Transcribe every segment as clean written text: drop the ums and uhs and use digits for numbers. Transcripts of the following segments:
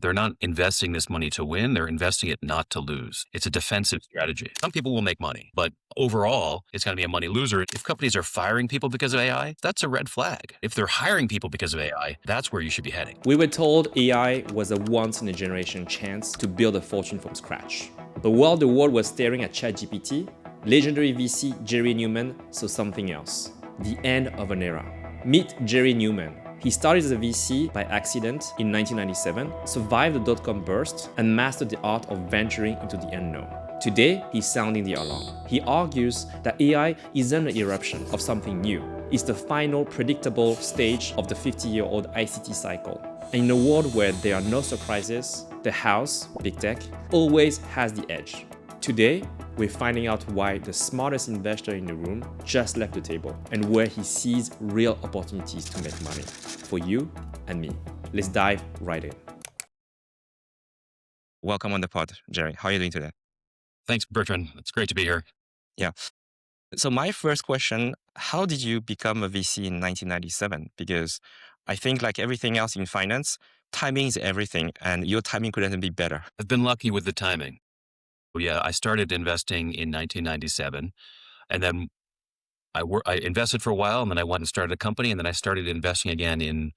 They're not investing this money to win. They're investing it not to lose. It's a defensive strategy. Some people will make money, but overall, it's going to be a money loser. If companies are firing people because of AI, that's a red flag. If they're hiring people because of AI, that's where you should be heading. We were told AI was a once-in-a-generation chance to build a fortune from scratch. But while the world was staring at ChatGPT, legendary VC Jerry Neumann saw something else: the end of an era. Meet Jerry Neumann. He started as a VC by accident in 1997, survived the dot-com burst, and mastered the art of venturing into the unknown. Today, he's sounding the alarm. He argues that AI isn't an eruption of something new. It's the final predictable stage of the 50-year-old ICT cycle. And in a world where there are no surprises, the house, big tech, always has the edge. Today, we're finding out why the smartest investor in the room just left the table and where he sees real opportunities to make money for you and me. Let's dive right in. Welcome on the pod, Jerry. How are you doing today? Thanks, Bertrand. It's great to be here. Yeah. So my first question, how did you become a VC in 1997? Because I think like everything else in finance, timing is everything, and your timing couldn't be better. I've been lucky with the timing. Yeah, I started investing in 1997, and then I invested for a while, and then I went and started a company, and then I started investing again in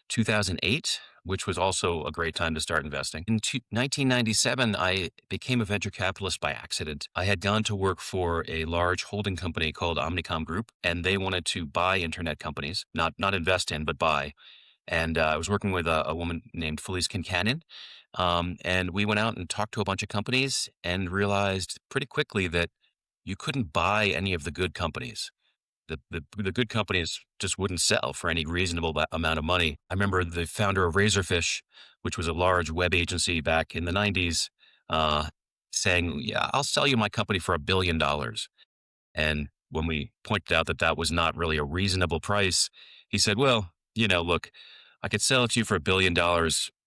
2008, which was also a great time to start investing. In 1997, I became a venture capitalist by accident. I had gone to work for a large holding company called Omnicom Group, and they wanted to buy internet companies, not invest in, but buy. And I was working with a woman named Felice Kincannon. And we went out and talked to a bunch of companies and realized pretty quickly that you couldn't buy any of the good companies. The good companies just wouldn't sell for any reasonable amount of money. I remember the founder of Razorfish, which was a large web agency back in the 90s, saying, "Yeah, I'll sell you my company for $1 billion." And when we pointed out that that was not really a reasonable price, he said, "Well, look, I could sell it to you for $1 billion,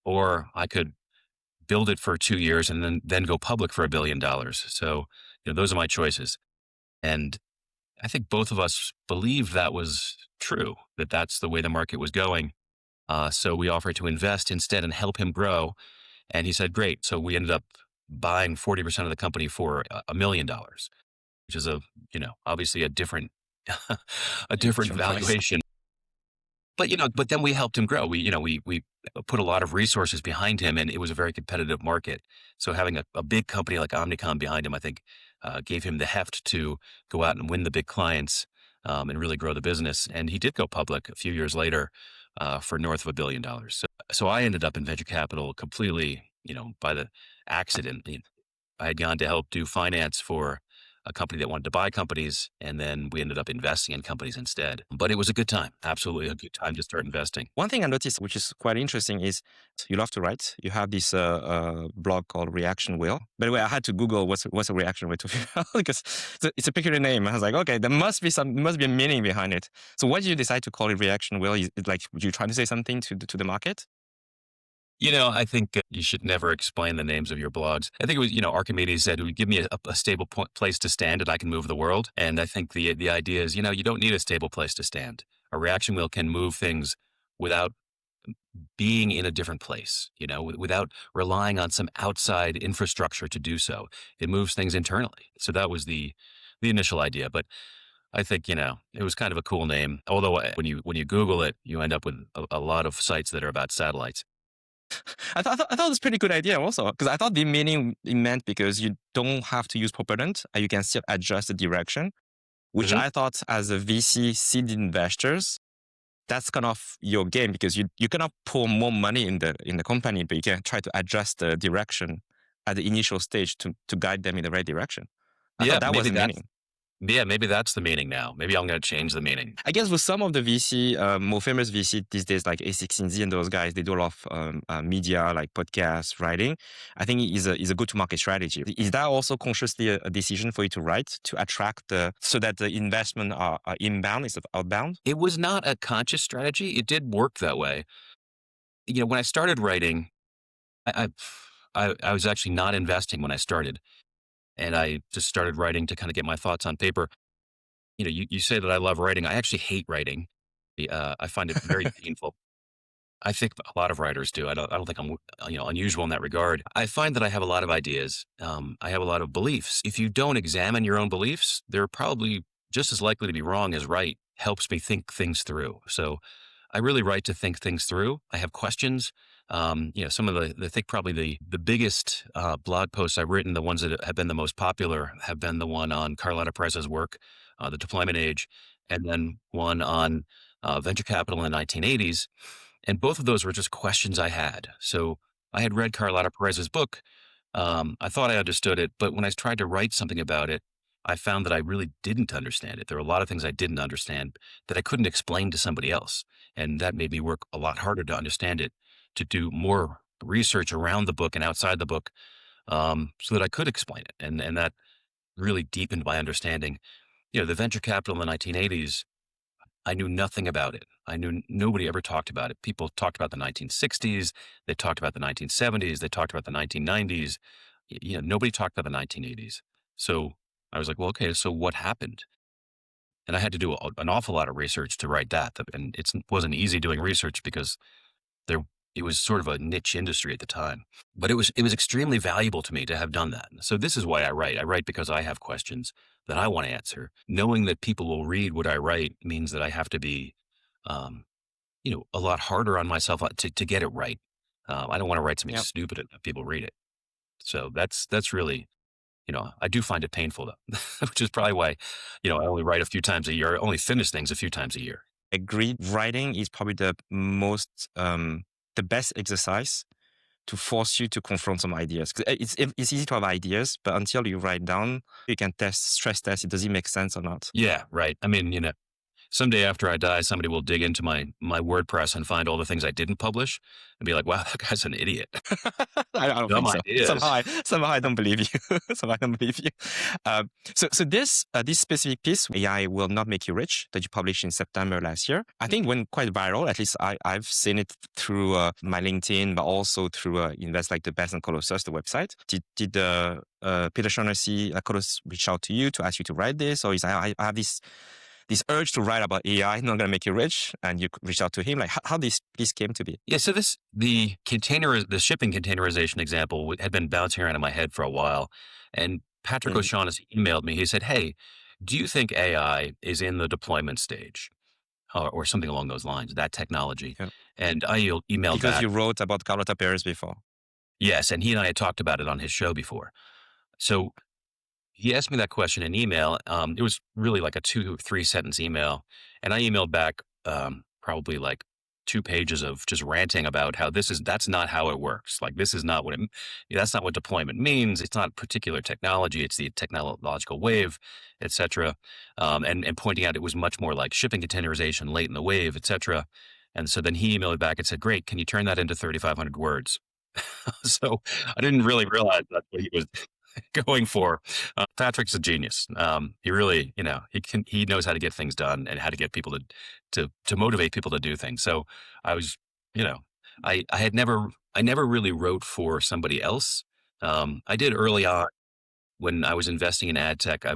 or I could build it for 2 years and then go public for $1 billion. So, those are my choices." And I think both of us believed that was true, that that's the way the market was going. So we offered to invest instead and help him grow. And he said, "Great." So we ended up buying 40% of the company for $1 million, which is obviously a different, a different valuation. But then we helped him grow. We put a lot of resources behind him, and it was a very competitive market. So having a big company like Omnicom behind him, I think, gave him the heft to go out and win the big clients and really grow the business. And he did go public a few years later for north of $1 billion. So I ended up in venture capital completely, by the accident. I had gone to help do finance for a company that wanted to buy companies, and then we ended up investing in companies instead. But it was a good time, absolutely a good time to start investing. One thing I noticed, which is quite interesting, is you love to write. You have this blog called Reaction Wheel. By the way, I had to Google what's a reaction wheel to figure out because it's a peculiar name. I was like, okay, there must be a meaning behind it. So why did you decide to call it Reaction Wheel? Were you trying to say something to the market? I think you should never explain the names of your blogs. I think it was, Archimedes said, "Give me a stable place to stand and I can move the world." And I think the idea is, you don't need a stable place to stand. A reaction wheel can move things without being in a different place, without relying on some outside infrastructure to do so. It moves things internally. So that was the initial idea. But I think, it was kind of a cool name. Although when you Google it, you end up with a lot of sites that are about satellites. I thought it was a pretty good idea also, because I thought the meaning it meant because you don't have to use propellant and you can still adjust the direction, which I thought as a VC seed investors, that's kind of your game because you cannot pour more money in the company, but you can try to adjust the direction at the initial stage to guide them in the right direction. I thought that was the meaning. Yeah, maybe that's the meaning now. Maybe I'm going to change the meaning. I guess with some of the VC, more famous VC these days, like A16Z and those guys, they do a lot of media, like podcasts, writing. I think is a go-to-market strategy. Is that also consciously a decision for you to write to attract so that the investment are inbound instead of outbound? It was not a conscious strategy. It did work that way. When I started writing, I was actually not investing when I started. And I just started writing to kind of get my thoughts on paper. You say that I love writing. I actually hate writing. I find it very painful. I think a lot of writers do. I don't think I'm, unusual in that regard. I find that I have a lot of ideas. I have a lot of beliefs. If you don't examine your own beliefs, they're probably just as likely to be wrong as right. Helps me think things through. So I really write to think things through. I have questions. Some of I think probably the biggest blog posts I've written, the ones that have been the most popular, have been the one on Carlotta Perez's work, the deployment age, and then one on venture capital in the 1980s. And both of those were just questions I had. So I had read Carlotta Perez's book. I thought I understood it, but when I tried to write something about it, I found that I really didn't understand it. There were a lot of things I didn't understand that I couldn't explain to somebody else. And that made me work a lot harder to understand it, to do more research around the book and outside the book, so that I could explain it. And that really deepened my understanding. The venture capital in the 1980s, I knew nothing about it. I knew nobody ever talked about it. People talked about the 1960s. They talked about the 1970s. They talked about the 1990s. Nobody talked about the 1980s. So I was like, well, okay, so what happened? And I had to do an awful lot of research to write that. And it wasn't easy doing research because there, it was sort of a niche industry at the time. But it was extremely valuable to me to have done that. So this is why I write. I write because I have questions that I want to answer. Knowing that people will read what I write means that I have to be, um, a lot harder on myself to get it right. I don't want to write something Yep. stupid and have people read it. So that's really, I do find it painful though, which is probably why, I only write a few times a year. I only finish things a few times a year. Agree. Writing is probably the best exercise to force you to confront some ideas. 'Cause it's easy to have ideas, but until you write down, you can stress test it. Does it make sense or not? Yeah, right. I mean, someday after I die, somebody will dig into my WordPress and find all the things I didn't publish and be like, "Wow, that guy's an idiot." I don't Dumb think so. ideas. Somehow I don't believe you. Somehow I don't believe you. So this specific piece, AI will not make you rich, that you published in September last year, I think went quite viral. At least I've seen it through my LinkedIn, but also through invest like the best and Colossus, the website. Did Peter Shaughnessy, Colossus, reach out to you to ask you to write this, or is I have this urge to write about AI, not going to make you rich, and you reach out to him? Like how this came to be? Yeah, so the shipping containerization example had been bouncing around in my head for a while, and Patrick Mhm. O'Shaughnessy emailed me. He said, "Hey, do you think AI is in the deployment stage, or something along those lines? That technology?" Yeah. And I emailed Because back, you wrote about Carlotta Perez before. "Yes," and he and I had talked about it on his show before. So he asked me that question in email. It was really like a 2 3 sentence email, and I emailed back probably like 2 pages of just ranting about how that's not how it works. Like this is not that's not what deployment means. It's not particular technology. It's the technological wave, etc. And pointing out it was much more like shipping containerization late in the wave, etc. And so then he emailed back and said, "Great, can you turn that into 3,500 words?" So I didn't really realize that's what he was going for. Patrick's a genius. He really, he knows how to get things done and how to get people to motivate people to do things. So I was, you know, I never really wrote for somebody else. I did early on when I was investing in ad tech. I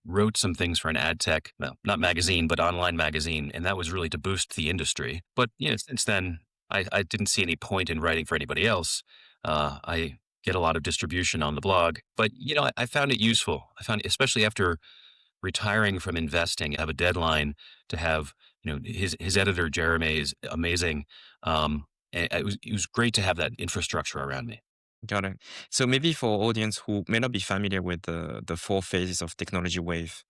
wrote some things for an ad tech, well, not magazine, but online magazine, and that was really to boost the industry. But since then, I didn't see any point in writing for anybody else. I get a lot of distribution on the blog, but I found it useful. I found, especially after retiring from investing, I have a deadline to have. His editor Jeremy is amazing. And it was great to have that infrastructure around me. Got it. So maybe for audience who may not be familiar with the four phases of technology wave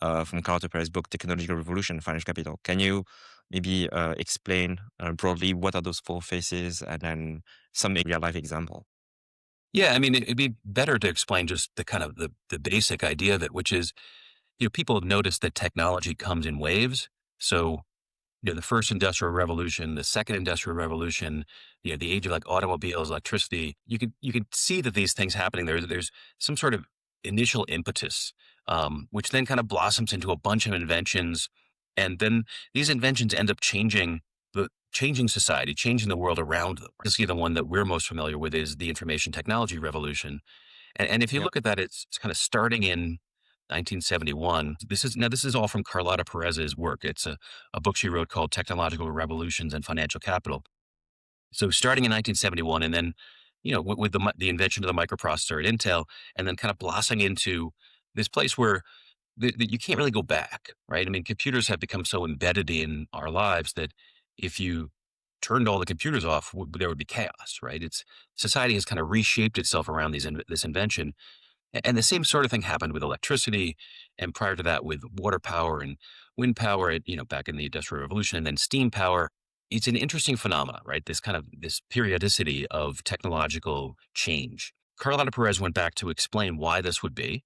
from Carlotta Perez book, Technological Revolution, Financial Capital, can you maybe explain broadly what are those four phases and then some real life example? Yeah, I mean, it'd be better to explain just the kind of the basic idea of it, which is, people have noticed that technology comes in waves. So, the first industrial revolution, the second industrial revolution, the age of like automobiles, electricity, you could see that these things happening. There's some sort of initial impetus, which then kind of blossoms into a bunch of inventions, and then these inventions end up changing society, changing the world around them. To see the one that we're most familiar with is the information technology revolution. And if you Yep. look at that, it's kind of starting in 1971. This is all from Carlotta Perez's work. It's a book she wrote called Technological Revolutions and Financial Capital. So starting in 1971, and then, with the invention of the microprocessor at Intel, and then kind of blossoming into this place where you can't really go back, right? I mean, computers have become so embedded in our lives that if you turned all the computers off, there would be chaos, right? It's Society has kind of reshaped itself around this invention, and the same sort of thing happened with electricity, and prior to that with water power and wind power, back in the Industrial Revolution, and then steam power. It's an interesting phenomena, right? This periodicity of technological change. Carlotta Perez went back to explain why this would be,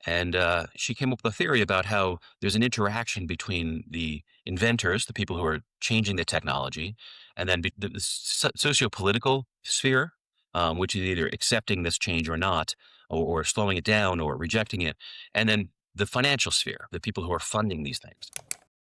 and she came up with a theory about how there's an interaction between the inventors, the people who are changing the technology, and then the socio-political sphere, which is either accepting this change or not, or slowing it down or rejecting it, and then the financial sphere, the people who are funding these things.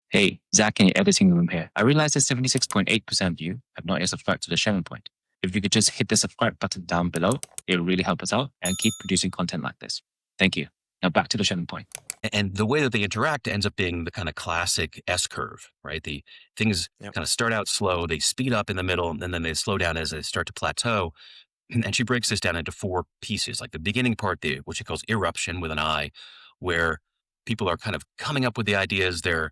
Hey, Zach in the editing room here. I realize that 76.8% of you have not yet subscribed to the Schelling Point. If you could just hit the subscribe button down below, it will really help us out and keep producing content like this. Thank you. Now back to the Schelling Point. And the way that they interact ends up being the kind of classic S curve, right? The things kind of start out slow, they speed up in the middle, and then they slow down as they start to plateau. And she breaks this down into four pieces, like the beginning part, what she calls eruption with an I, where people are kind of coming up with the ideas. They're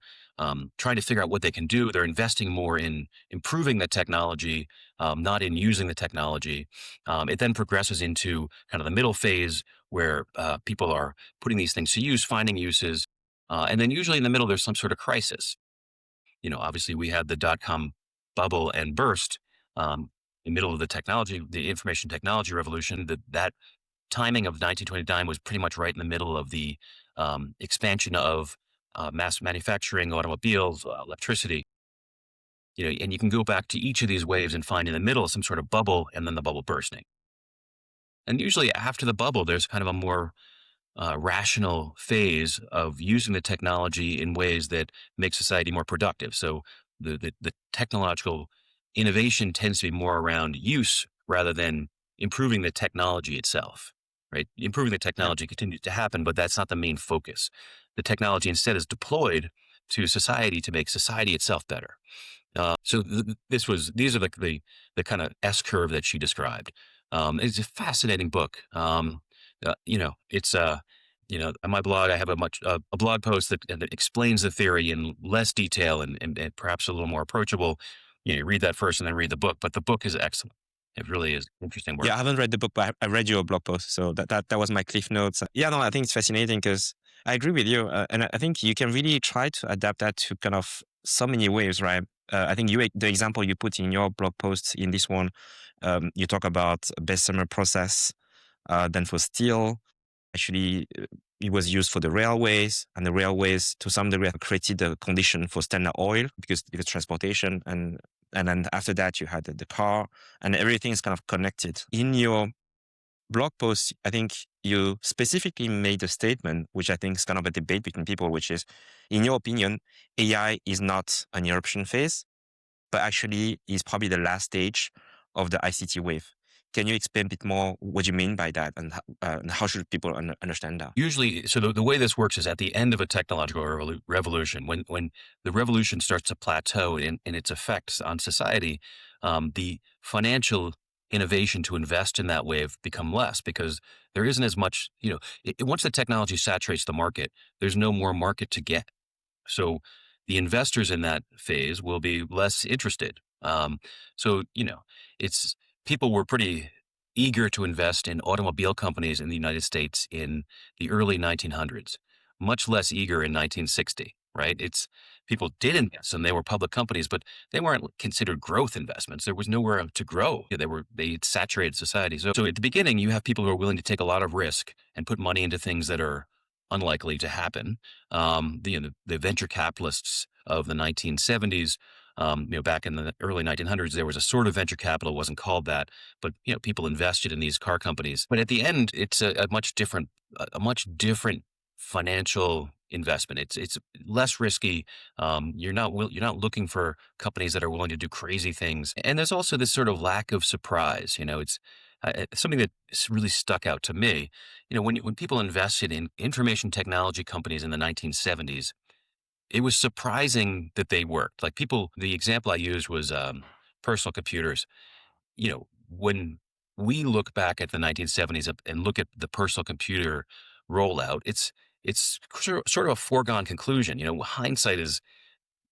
trying to figure out what they can do. They're investing more in improving the technology, not in using the technology. It then progresses into kind of the middle phase where people are putting these things to use, finding uses. And then usually in the middle, there's some sort of crisis. Obviously we had the dot-com bubble and burst in the middle of the information technology revolution. That timing of 1929 was pretty much right in the middle of the expansion of mass manufacturing, automobiles, electricity. And you can go back to each of these waves and find in the middle some sort of bubble, and then the bubble bursting. And usually after the bubble, there's kind of a more rational phase of using the technology in ways that make society more productive. So the technological innovation tends to be more around use rather than improving the technology itself, right? Improving the technology continues to happen, but that's not the main focus. The technology instead is deployed to society to make society itself better. So these are the kind of S curve that she described. It's a fascinating book. It's on my blog, I have a blog post that explains the theory in less detail and perhaps a little more approachable. You read that first and then read the book, but the book is excellent. It really is interesting work. Yeah, I haven't read the book, but I read your blog post. So that was my cliff notes. Yeah, no, I think it's fascinating because I agree with you. And I think you can really try to adapt that to kind of so many ways, right? I think the example you put in your blog post in this one, you talk about a Bessemer process, then for steel. Actually, it was used for the railways, and the railways to some degree have created the condition for Standard Oil because transportation, and then after that you had the car, and everything is kind of connected. In your blog post, I think you specifically made a statement, which I think is kind of a debate between people, which is, in your opinion, AI is not an eruption phase, but actually is probably the last stage of the ICT wave. Can you explain a bit more what you mean by that, and how should people understand that? Usually, so the way this works is at the end of a technological revolution, when the revolution starts to plateau in its effects on society, the financial innovation to invest in that wave become less because there isn't as much, once the technology saturates the market, there's no more market to get. So the investors in that phase will be less interested. So, it's people were pretty eager to invest in automobile companies in the United States in the early 1900s, much less eager in 1960, right? People did invest and they were public companies, but they weren't considered growth investments. There was nowhere to grow. They had saturated society. So at the beginning, you have people who are willing to take a lot of risk and put money into things that are unlikely to happen. The venture capitalists of the 1970s, back in the early 1900s, there was a sort of venture capital, wasn't called that, but people invested in these car companies. But at the end, it's a much different financial investment. It's less risky. You're not looking for companies that are willing to do crazy things. And there's also this sort of lack of surprise. It's something that really stuck out to me. When people invested in information technology companies in the 1970s, it was surprising that they worked. Like the example I used was personal computers. when we look back at the 1970s and look at the personal computer rollout, it's sort of a foregone conclusion. Hindsight is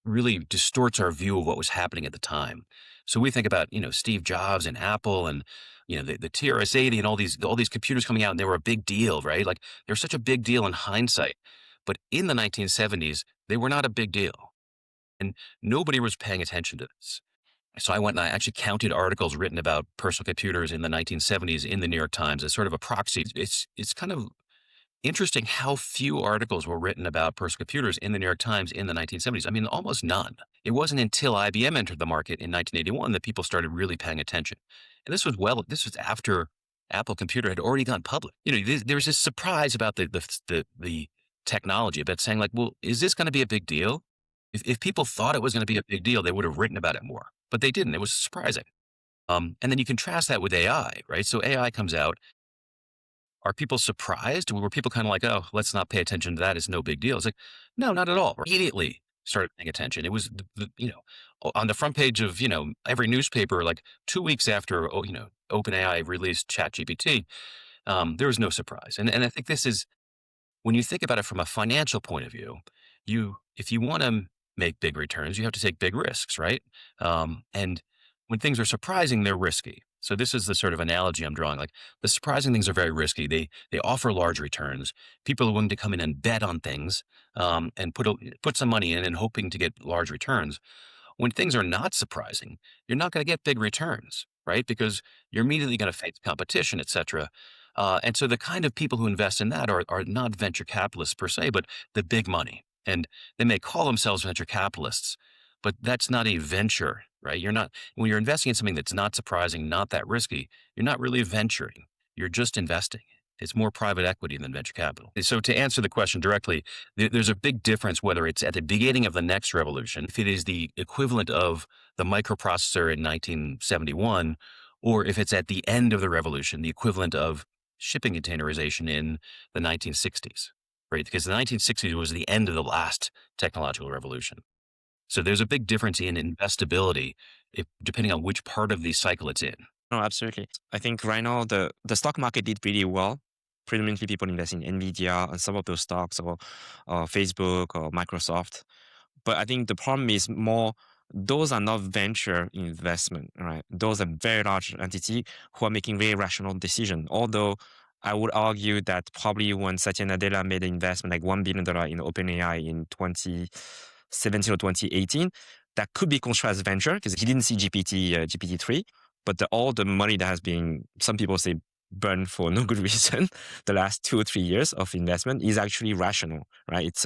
really distorts our view of what was happening at the time. So we think about, Steve Jobs and Apple and, the TRS-80 and all these computers coming out, and they were a big deal, right? Like they're such a big deal in hindsight. But in the 1970s, they were not a big deal. And nobody was paying attention to this. So I went and I actually counted articles written about personal computers in the 1970s in the New York Times as sort of a proxy. It's kind of interesting how few articles were written about personal computers in the New York Times in the 1970s. I mean, almost none. It wasn't until IBM entered the market in 1981 that people started really paying attention. And this was after Apple Computer had already gone public. There was this surprise about the technology, about saying like, well, is this going to be a big deal? If people thought it was going to be a big deal, they would have written about it more, but they didn't. It was surprising. And then you contrast that with AI, right? So AI comes out. Are people surprised? Were people kind of like, oh, let's not pay attention to that. It's no big deal. It's like, no, not at all. Immediately started paying attention. It was, on the front page of, every newspaper, like 2 weeks after, OpenAI released ChatGPT, there was no surprise. And I think this is, when you think about it from a financial point of view, if you want to make big returns, you have to take big risks, right? And when things are surprising, they're risky. So this is the sort of analogy I'm drawing. Like the surprising things are very risky. They offer large returns. People are willing to come in and bet on things and put some money in and hoping to get large returns. When things are not surprising, you're not going to get big returns, right? Because you're immediately going to face competition, et cetera. And so the kind of people who invest in that are not venture capitalists per se, but the big money. And they may call themselves venture capitalists, but that's not a venture, right? When you're investing in something that's not surprising, not that risky, you're not really venturing. You're just investing. It's more private equity than venture capital. So to answer the question directly, there's a big difference whether it's at the beginning of the next revolution, if it is the equivalent of the microprocessor in 1971, or if it's at the end of the revolution, the equivalent of shipping containerization in the 1960s, right? Because the 1960s was the end of the last technological revolution. So there's a big difference in investability depending on which part of the cycle it's in. No, absolutely. I think right now the stock market did really well. Predominantly people invest in Nvidia and some of those stocks or Facebook or Microsoft. But I think the problem is more, those are not venture investment, right? Those are very large entities who are making very rational decisions. Although I would argue that probably when Satya Nadella made an investment like $1 billion in OpenAI in 2017 or 2018, that could be construed as venture because he didn't see GPT-3, but all the money that has been, some people say, burned for no good reason, the last 2 or 3 years of investment is actually rational, right? It's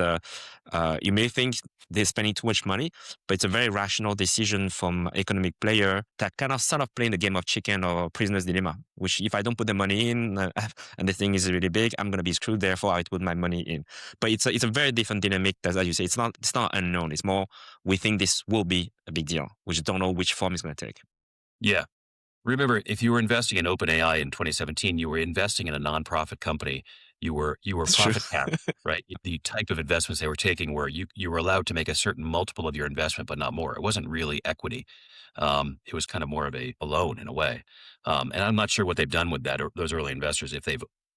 you may think they're spending too much money, but it's a very rational decision from economic player that kind of sort of playing the game of chicken or prisoner's dilemma, which if I don't put the money in and the thing is really big, I'm going to be screwed. Therefore, I put my money in. But it's a very different dynamic. As you say, it's not unknown. It's more we think this will be a big deal. We just don't know which form it's going to take. Yeah. Remember, if you were investing in OpenAI in 2017, you were investing in a nonprofit company. You were profit capped, right? The type of investments they were taking were you were allowed to make a certain multiple of your investment, but not more. It wasn't really equity. It was kind of more of a loan in a way. And I'm not sure what they've done with that or those early investors, if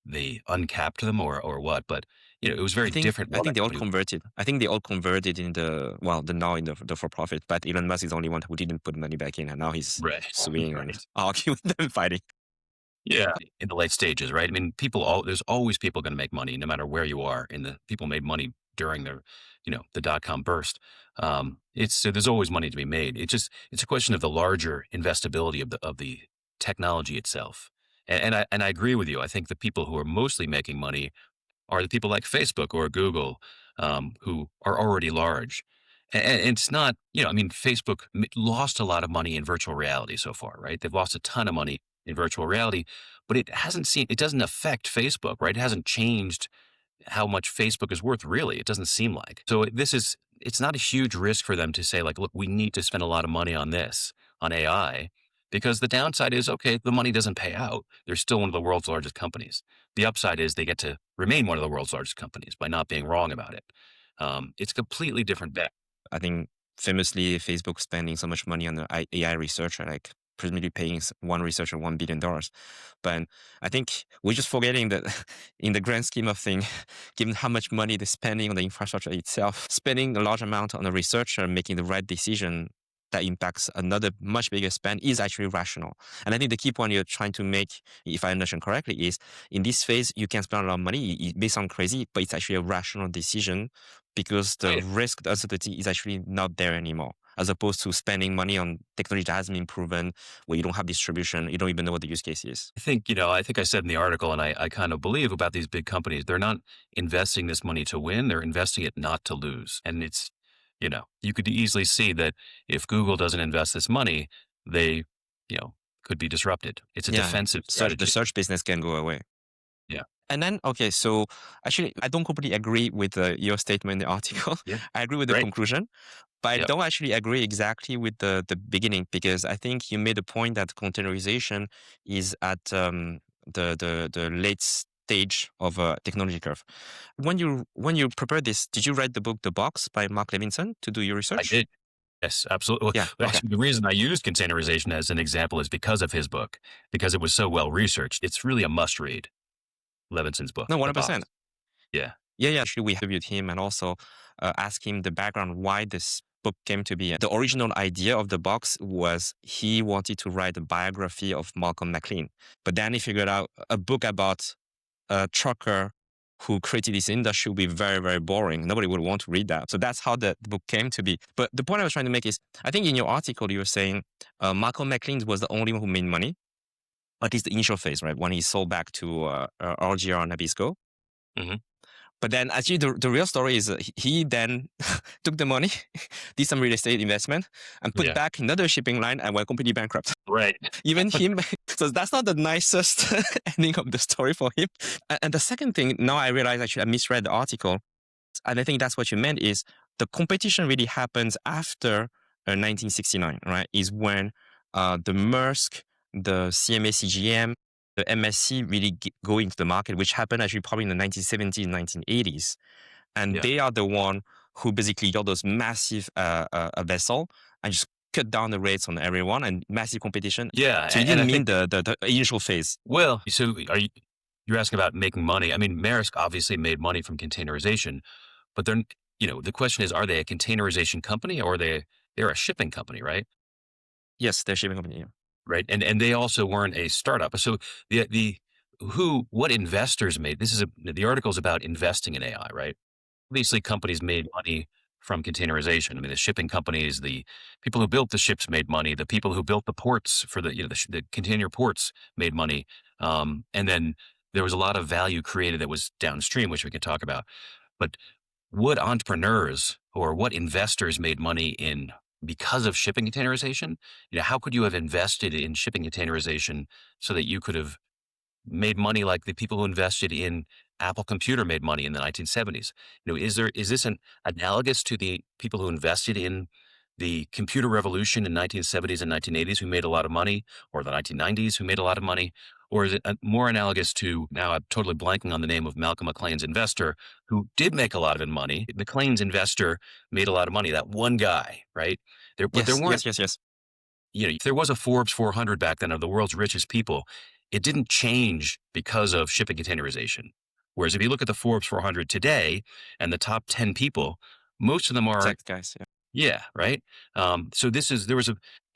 they uncapped them or what. But it was very different. I think they all converted. I think they all converted in the now in the for profit. But Elon Musk is the only one who didn't put money back in, and now he's suing and arguing with them, fighting. Yeah, in the late stages, right? I mean, there's always people going to make money, no matter where you are. People made money during the dot-com burst. So there's always money to be made. It's a question of the larger investability of the technology itself. And I agree with you. I think the people who are mostly making money are the people like Facebook or Google, who are already large. And it's not, Facebook lost a lot of money in virtual reality so far, right? They've lost a ton of money in virtual reality, but it doesn't affect Facebook, right? It hasn't changed how much Facebook is worth, really. It doesn't seem like. So it's not a huge risk for them to say like, look, we need to spend a lot of money on AI, because the downside is, okay, the money doesn't pay out. They're still one of the world's largest companies. The upside is they get to remain one of the world's largest companies by not being wrong about it. It's a completely different bet. I think famously Facebook spending so much money on the AI research, like presumably paying one researcher $1 billion. But I think we're just forgetting that in the grand scheme of things, given how much money they're spending on the infrastructure itself, spending a large amount on a researcher making the right decision that impacts another much bigger spend is actually rational. And I think the key point you're trying to make, if I understand correctly, is in this phase, you can spend a lot of money. It may sound crazy, but it's actually a rational decision because the risk, the uncertainty is actually not there anymore, as opposed to spending money on technology that hasn't been proven, where you don't have distribution, you don't even know what the use case is. I think I said in the article, and I kind of believe about these big companies, they're not investing this money to win, they're investing it not to lose. And it's, you could easily see that if Google doesn't invest this money, they, could be disrupted. It's a defensive strategy. The search business can go away. Yeah. And then, okay, so actually, I don't completely agree with your statement in the article. Yeah. I agree with the conclusion, but I Yep. don't actually agree exactly with the beginning, because I think you made a point that containerization is at the late stage of a technology curve. When you prepared this, did you read the book The Box by Mark Levinson to do your research? I did. Yes, absolutely. Yeah, Well, okay. actually, the reason I used containerization as an example is because of his book, because it was so well researched. It's really a must read. Levinson's book. No, The 100%. Box. Yeah. Yeah. Actually, we interviewed him and also asked him the background why this book came to be. The original idea of The Box was he wanted to write a biography of Malcolm McLean, but then he figured out a book about a trucker who created this industry would be very, very boring. Nobody would want to read that. So that's how the book came to be. But the point I was trying to make is, I think in your article, you were saying Malcolm McLean was the only one who made money, at least the initial phase, right? When he sold back to RGR and Nabisco. Mhm. But then actually the real story is he then took the money, did some real estate investment, and put back another shipping line and went completely bankrupt. Right. Even him. So that's not the nicest ending of the story for him. And the second thing, now I realize actually I misread the article. And I think that's what you meant is the competition really happens after 1969, right? Is when the Maersk, the CMA CGM, the MSC really go into the market, which happened actually probably in the 1970s, 1980s. And they are the one who basically got those massive vessel and just cut down the rates on everyone and massive competition. Yeah. So you didn't mean the initial phase. Well, so you're asking about making money. I mean, Maersk obviously made money from containerization, but they're, the question is, are they a containerization company or they're a shipping company, right? Yes, they're a shipping company. Yeah. Right. And they also weren't a startup. So what investors made, the article is about investing in AI, right? Obviously companies made money from containerization. I mean, the shipping companies, the people who built the ships made money. The people who built the ports for the container ports made money. And then there was a lot of value created that was downstream, which we can talk about. But what entrepreneurs or what investors made money in because of shipping containerization? How could you have invested in shipping containerization so that you could have made money like the people who invested in Apple Computer made money in the 1970s? Is this analogous to the people who invested in the computer revolution in 1970s and 1980s who made a lot of money, or the 1990s who made a lot of money? Or is it more analogous to, now I'm totally blanking on the name of Malcolm McLean's investor, who did make a lot of money. McLean's investor made a lot of money, that one guy, right? There weren't, Yes. if there was a Forbes 400 back then of the world's richest people, it didn't change because of shipping containerization. Whereas if you look at the Forbes 400 today and the top 10 people, most of them are tech guys. Yeah, right. So there was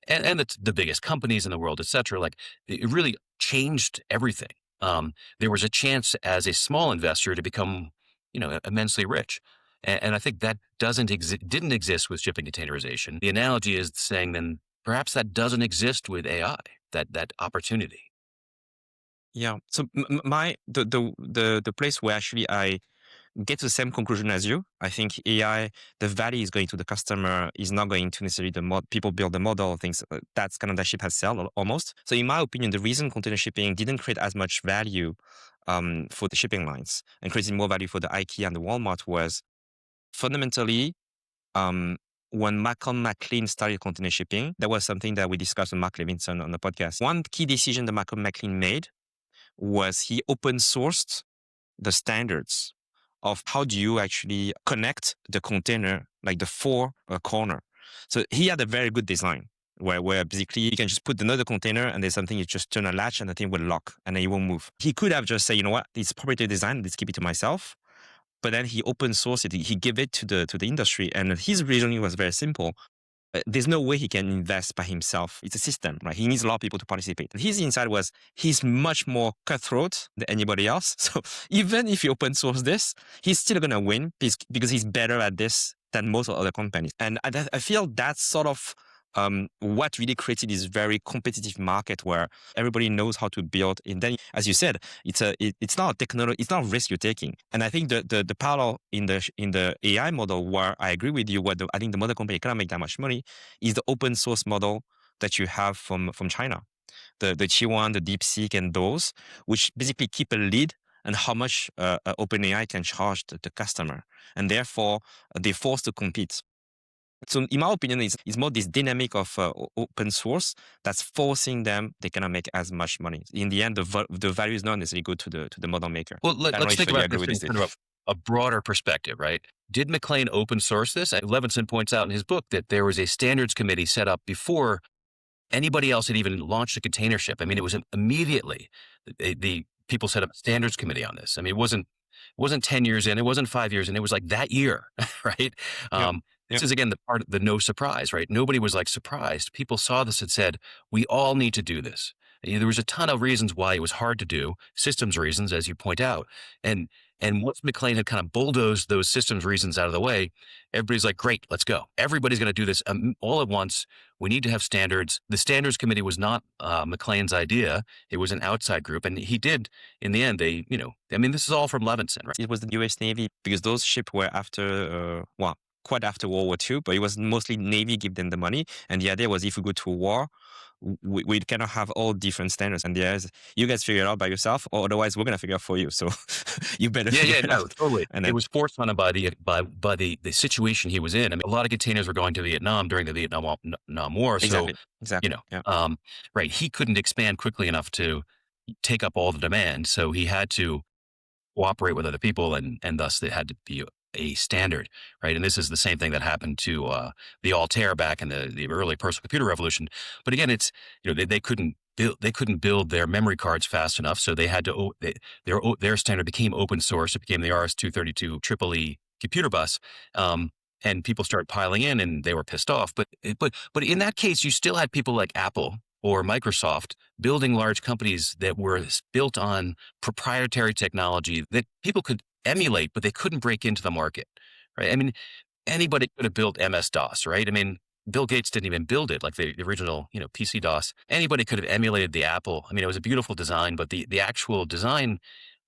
and the biggest companies in the world, et cetera. Like it really changed everything. There was a chance as a small investor to become, immensely rich. And I think that didn't exist with shipping containerization. The analogy is saying then perhaps that doesn't exist with AI, that opportunity. Yeah. So the place where actually I get to the same conclusion as you, I think AI, the value is going to the customer, is not going to necessarily people build the model, things. That's kind of the ship has sailed almost. So in my opinion, the reason container shipping didn't create as much value for the shipping lines and creating more value for the IKEA and the Walmart was fundamentally when Malcolm McLean started container shipping, that was something that we discussed with Mark Levinson on the podcast. One key decision that Malcolm McLean made was he open sourced the standards of how do you actually connect the container, like the four corner. So he had a very good design. where basically you can just put another container and there's something, you just turn a latch and the thing will lock and then it won't move. He could have just said, you know what, it's proprietary design, let's keep it to myself. But then he open sourced it, he gave it to the industry, and his reasoning was very simple. There's no way he can invest by himself. It's a system, right? He needs a lot of people to participate. And his insight was he's much more cutthroat than anybody else. So even if you open source this, he's still going to win because he's better at this than most other companies. And I feel that's sort of what really created this very competitive market where everybody knows how to build. And then, as you said, it's not a technology, it's not a risk you're taking. And I think the parallel in the AI model, where I agree with you, I think the mother company cannot make that much money, is the open source model that you have from China, the Qi1, the DeepSeek, and those, which basically keep a lead and how much OpenAI can charge the customer, and therefore they're forced to compete. So in my opinion, it's more this dynamic of open source that's forcing them, they cannot make as much money. In the end, the value is not necessarily good to the model maker. Well, let's think about this in kind of a broader perspective, right? Did McLean open source this? Levinson points out in his book that there was a standards committee set up before anybody else had even launched a container ship. I mean, it was immediately the people set up a standards committee on this. I mean, it wasn't 10 years in, it wasn't 5 years in, it was like that year, right? This is, again, the part of the no surprise, right? Nobody was like surprised. People saw this and said, we all need to do this. There was a ton of reasons why it was hard to do, systems reasons, as you point out. And once McLean had kind of bulldozed those systems reasons out of the way, everybody's like, great, let's go. Everybody's going to do this all at once. We need to have standards. The standards committee was not McLean's idea. It was an outside group. And he did, in the end, this is all from Levinson, right? It was the US Navy, because those ships were after, quite after World War II, but it was mostly Navy give them the money. And the idea was, if we go to war, we cannot have all different standards. And you guys figure it out by yourself, or otherwise we're going to figure it out for you. So you better figure it out. Totally. And it was forced on him by the situation he was in. I mean, a lot of containers were going to Vietnam during the Vietnam War. Exactly. Right. He couldn't expand quickly enough to take up all the demand. So he had to cooperate with other people, and thus they had to be a standard, right? And this is the same thing that happened to the Altair back in the early personal computer revolution. But again, it's they couldn't build their memory cards fast enough, so they had to their standard became open source. It became the RS-232 EEE computer bus, and people started piling in, and they were pissed off. But in that case, you still had people like Apple or Microsoft building large companies that were built on proprietary technology that people could emulate, but they couldn't break into the market, right? I mean, anybody could have built MS-DOS, right? I mean, Bill Gates didn't even build it, like the original, PC-DOS. Anybody could have emulated the Apple. I mean, it was a beautiful design, but the actual design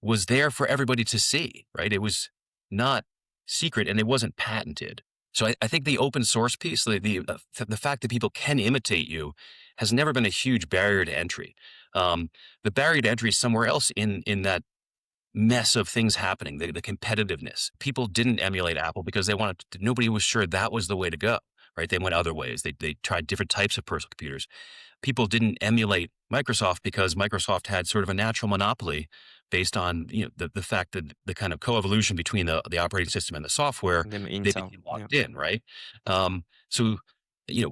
was there for everybody to see, right? It was not secret, and it wasn't patented. So I think the open source piece, the fact that people can imitate you, has never been a huge barrier to entry. The barrier to entry is somewhere else in that mess of things happening, the competitiveness. People didn't emulate Apple because nobody was sure that was the way to go, right? They went other ways. They tried different types of personal computers. People didn't emulate Microsoft because Microsoft had sort of a natural monopoly based on the fact that the kind of coevolution between the operating system and the software, they became locked in, right? So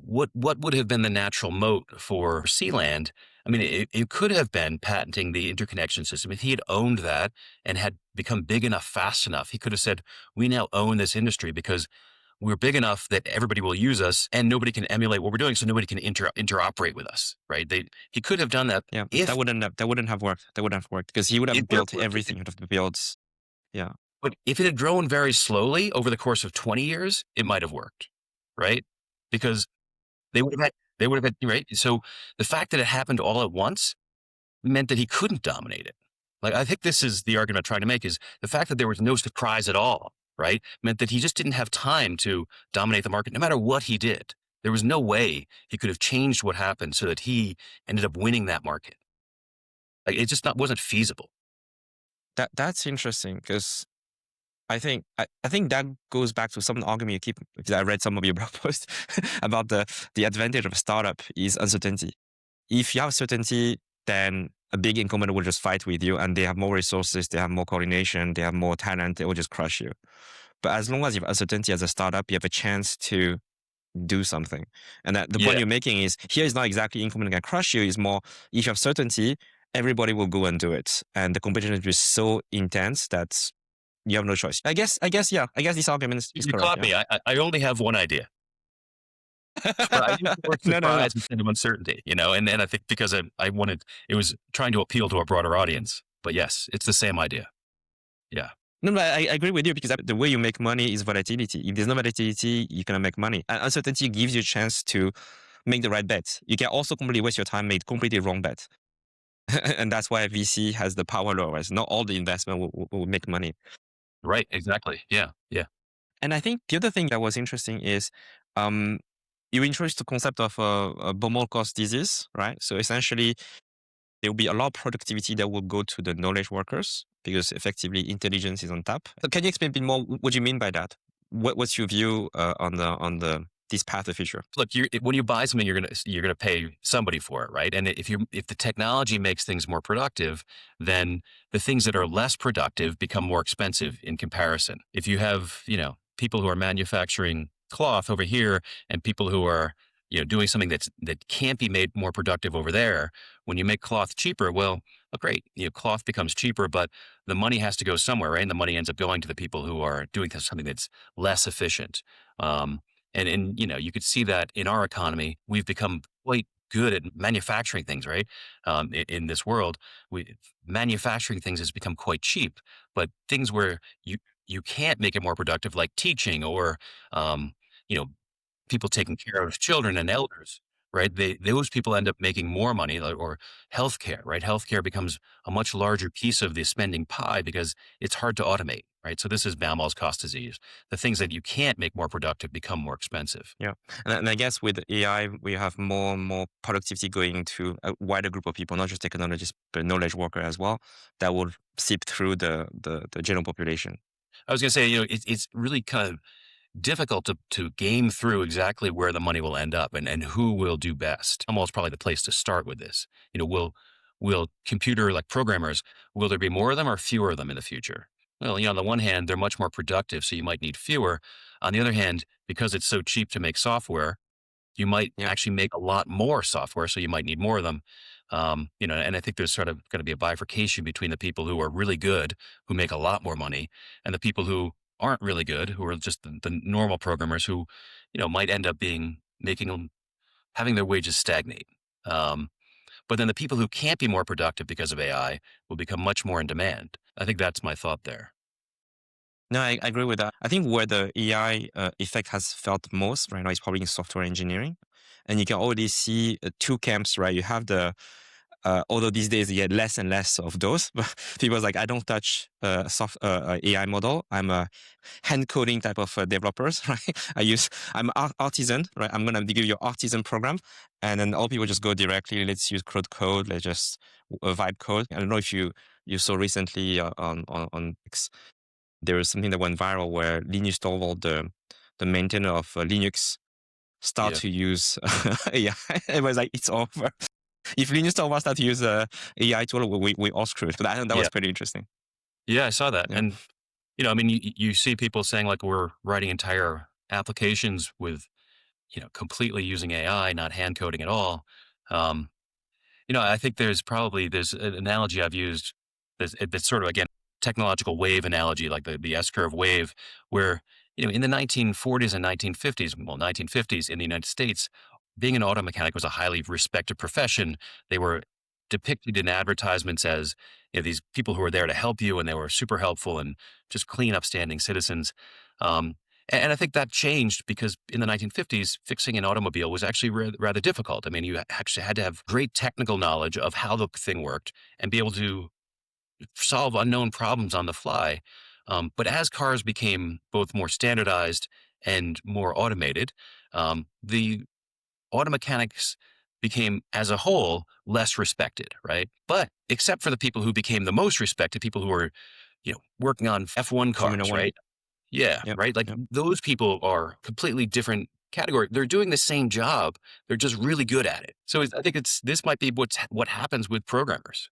what would have been the natural moat for Sealand? I mean, it could have been patenting the interconnection system. If he had owned that and had become big enough fast enough, he could have said, we now own this industry because we're big enough that everybody will use us and nobody can emulate what we're doing, so nobody can interoperate with us, right? He could have done that. Yeah, that wouldn't have worked. That wouldn't have worked because he would have built everything out of the builds. Yeah. But if it had grown very slowly over the course of 20 years, it might have worked, right? Because they would have had, right? So the fact that it happened all at once meant that he couldn't dominate it. Like, I think this is the argument I'm trying to make, is the fact that there was no surprise at all, right? Meant that he just didn't have time to dominate the market no matter what he did. There was no way he could have changed what happened so that he ended up winning that market. Like, it just wasn't feasible. That's interesting because I think that goes back to some argument you keep, because I read some of your blog posts about the advantage of a startup is uncertainty. If you have certainty, then a big incumbent will just fight with you, and they have more resources, they have more coordination, they have more talent, they will just crush you. But as long as you have uncertainty as a startup, you have a chance to do something. And that the point Yeah. you're making is here is not exactly income can crush you. It's more if you have certainty, everybody will go and do it, and the competition is just so intense that you have no choice. I guess this argument is You correct. caught Yeah. me. I only have one idea. But I used the word No. surprise instead of uncertainty, and I think because I wanted, it was trying to appeal to a broader audience. But yes, it's the same idea. Yeah. No, but I agree with you because the way you make money is volatility. If there's no volatility, you cannot make money. And uncertainty gives you a chance to make the right bet. You can also completely waste your time, make completely wrong bet. And that's why VC has the power law. Not all the investment will make money. Right. Exactly. Yeah. Yeah. And I think the other thing that was interesting is you introduced the concept of a Beaumont cost disease, right? So essentially, there will be a lot of productivity that will go to the knowledge workers because effectively intelligence is on top. So can you explain a bit more what you mean by that? What's your view on this path of future? Look, when you buy something, you're gonna pay somebody for it, right? And if the technology makes things more productive, then the things that are less productive become more expensive in comparison. If you have, people who are manufacturing cloth over here and people who are, doing something that can't be made more productive over there, when you make cloth cheaper, well, great, cloth becomes cheaper, but the money has to go somewhere, right? And the money ends up going to the people who are doing something that's less efficient. And you could see that in our economy, we've become quite good at manufacturing things, right? In this world, manufacturing things has become quite cheap, but things where you can't make it more productive, like teaching or you know people taking care of children and elders, right? Those people end up making more money, or healthcare, right? Healthcare becomes a much larger piece of the spending pie because it's hard to automate, right? So this is Baumol's cost disease. The things that you can't make more productive become more expensive. Yeah, and I guess with AI, we have more and more productivity going to a wider group of people, not just technologists, but knowledge worker as well, that will seep through the general population. I was going to say, it's really kind of difficult to game through exactly where the money will end up and who will do best. Almost probably the place to start with this. Will computer, like programmers, will there be more of them or fewer of them in the future? Well, on the one hand, they're much more productive, so you might need fewer. On the other hand, because it's so cheap to make software, you might Yeah. actually make a lot more software, so you might need more of them. And I think there's sort of going to be a bifurcation between the people who are really good, who make a lot more money, and the people who aren't really good, who are just the normal programmers who, might end up having their wages stagnate. But then the people who can't be more productive because of AI will become much more in demand. I think that's my thought there. No, I agree with that. I think where the AI effect has felt most right now is probably in software engineering. And you can already see two camps, right? You have although these days you get less and less of those, but people's like, I don't touch AI model. I'm a hand coding type of developers, right? I'm artisan, right? I'm going to give you an artisan program. And then all people just go directly, let's use CRUD code. Let's just vibe code. I don't know if you saw recently on X, there was something that went viral where Linus Torvald, the maintainer of Linux, start Yeah. to use AI. It was like, it's over. If Linus Torvald start to use AI tool, we all screwed. But I think that Yeah. was pretty interesting. Yeah, I saw that. Yeah. And, I mean, you see people saying like we're writing entire applications with, completely using AI, not hand coding at all. Um, I think there's an analogy I've used that's sort of, again, technological wave analogy, like the S-curve wave, where, in the 1940s and 1950s, 1950s in the United States, being an auto mechanic was a highly respected profession. They were depicted in advertisements as, these people who were there to help you, and they were super helpful and just clean, upstanding citizens. Um, and I think that changed because in the 1950s, fixing an automobile was actually rather difficult. I mean, you actually had to have great technical knowledge of how the thing worked and be able to solve unknown problems on the fly. But as cars became both more standardized and more automated, the auto mechanics became, as a whole, less respected, right? But except for the people who became the most respected, people who were, working on F1 Formula cars, One. right? Yeah, Yep. right. Like Yep. those people are completely different category. They're doing the same job. They're just really good at it. So I think this might be what happens with programmers.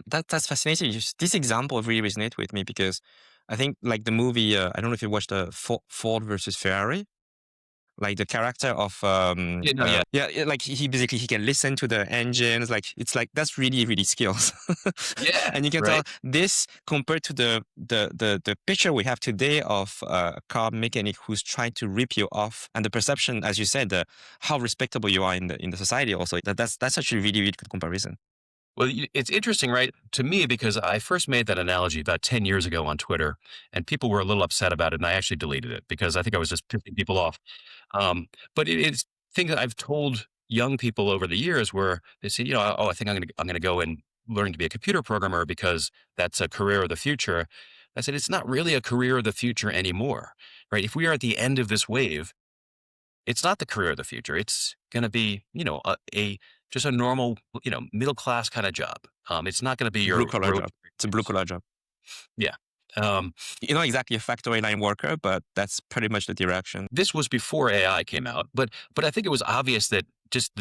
That's fascinating. This example really resonates with me because I think like the movie, I don't know if you watched Ford versus Ferrari. like the character of like he basically he can listen to the engines, like it's like that's really really skills. Yeah, And you can tell right. this compared to the picture we have today of a car mechanic who's trying to rip you off, and the perception, as you said, how respectable you are in the society also, that's actually really really good comparison. Well, it's interesting, right, to me, because I first made that analogy about 10 years ago on Twitter, and people were a little upset about it, and I actually deleted it because I think I was just pissing people off. Um, but it's things that I've told young people over the years where they say, oh, I think I'm gonna go and learn to be a computer programmer because that's a career of the future. I said it's not really a career of the future anymore, right? If we are at the end of this wave, it's not the career of the future. It's going to be, a just a normal, middle class kind of job. It's not going to be Blue your collar road job. to It's a blue riches. collar job. Yeah. Um, You're not exactly a factory line worker, but that's pretty much the direction. this was before AI came out, but I think it was obvious that just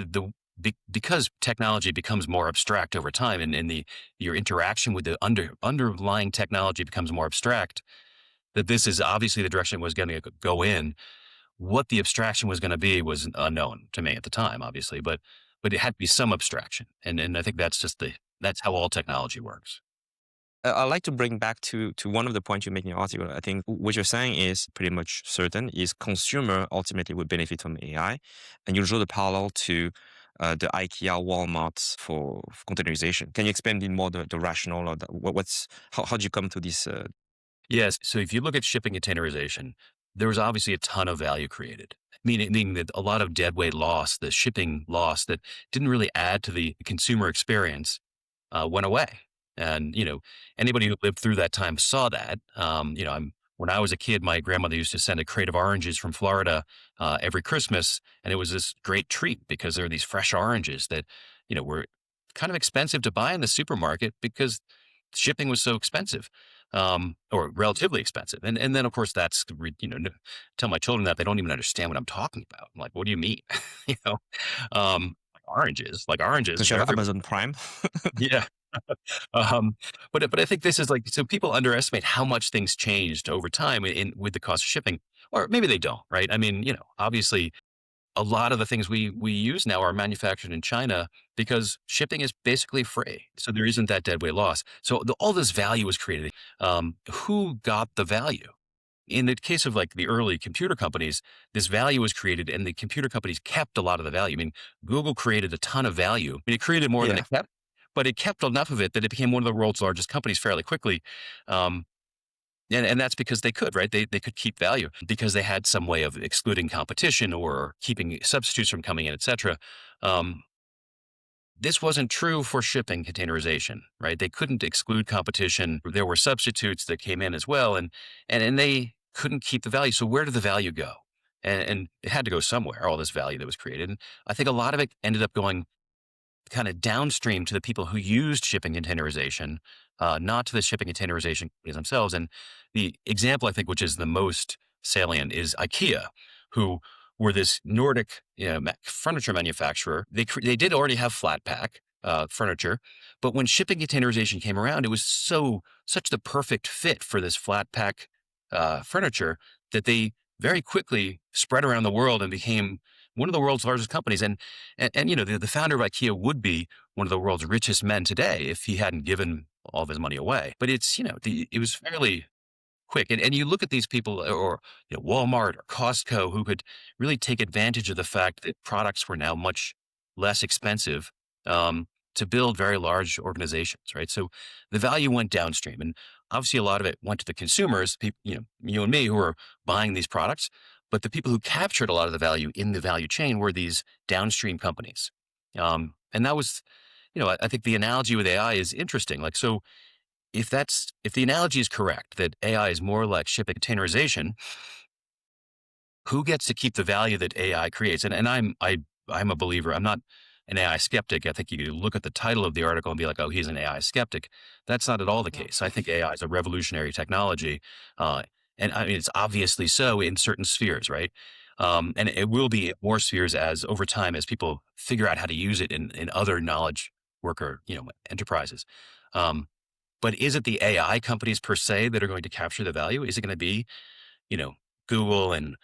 because technology becomes more abstract over time, and your interaction with the underlying technology becomes more abstract, that this is obviously the direction it was going to go in. What the abstraction was going to be was unknown to me at the time, obviously, but it had to be some abstraction, and I think that's how all technology works. I'd like to bring back to one of the points you make in your article. I think what you're saying is pretty much certain, is consumer ultimately would benefit from AI. And you draw the parallel to the IKEA Walmart for containerization. Can you explain in more the rationale or how do you come to this? Yes, so if you look at shipping containerization, there was obviously a ton of value created, meaning that a lot of deadweight loss, the shipping loss that didn't really add to the consumer experience, went away. And anybody who lived through that time saw that. When I was a kid, my grandmother used to send a crate of oranges from Florida every Christmas, and it was this great treat because there are these fresh oranges that were kind of expensive to buy in the supermarket because shipping was so expensive, or relatively expensive. And then of course tell my children that they don't even understand what I'm talking about. I'm like, what do you mean? you know, like oranges, Because you they're have everywhere. Amazon Prime. Yeah. Um, but I think this is like, so people underestimate how much things changed over time with the cost of shipping, or maybe they don't, right? I mean, obviously a lot of the things we use now are manufactured in China because shipping is basically free. So there isn't that deadweight loss. So all this value was created. Who got the value? In the case of like the early computer companies, this value was created and the computer companies kept a lot of the value. I mean, Google created a ton of value. I mean, it created more than Yeah. it kept, but it kept enough of it that it became one of the world's largest companies fairly quickly. Um, and that's because they could, right? They could keep value because they had some way of excluding competition or keeping substitutes from coming in, et cetera. Um, this wasn't true for shipping containerization, right? They couldn't exclude competition. There were substitutes that came in as well, and they couldn't keep the value. So where did the value go? And it had to go somewhere, all this value that was created. And I think a lot of it ended up going kind of downstream to the people who used shipping containerization, not to the shipping containerization companies themselves. And the example I think which is the most salient is IKEA, who were this Nordic furniture manufacturer. They did already have flat pack furniture, but when shipping containerization came around, it was such the perfect fit for this flat pack furniture that they very quickly spread around the world and became one of the world's largest companies. And the founder of IKEA would be one of the world's richest men today if he hadn't given all of his money away. But it was fairly quick. And you look at these people, or Walmart or Costco, who could really take advantage of the fact that products were now much less expensive, to build very large organizations, right? So the value went downstream, and obviously a lot of it went to the consumers, people, you and me, who are buying these products. But the people who captured a lot of the value in the value chain were these downstream companies. And that was, I think the analogy with AI is interesting. Like, so if the analogy is correct, that AI is more like shipping containerization, who gets to keep the value that AI creates? And I'm a believer. I'm not an AI skeptic. I think you could look at the title of the article and be like, oh, he's an AI skeptic. That's not at all the case. I think AI is a revolutionary technology. And I mean, it's obviously so in certain spheres, right? And it will be in more spheres as over time, as people figure out how to use it in other knowledge worker, enterprises. But is it the AI companies per se that are going to capture the value? Is it going to be, Google and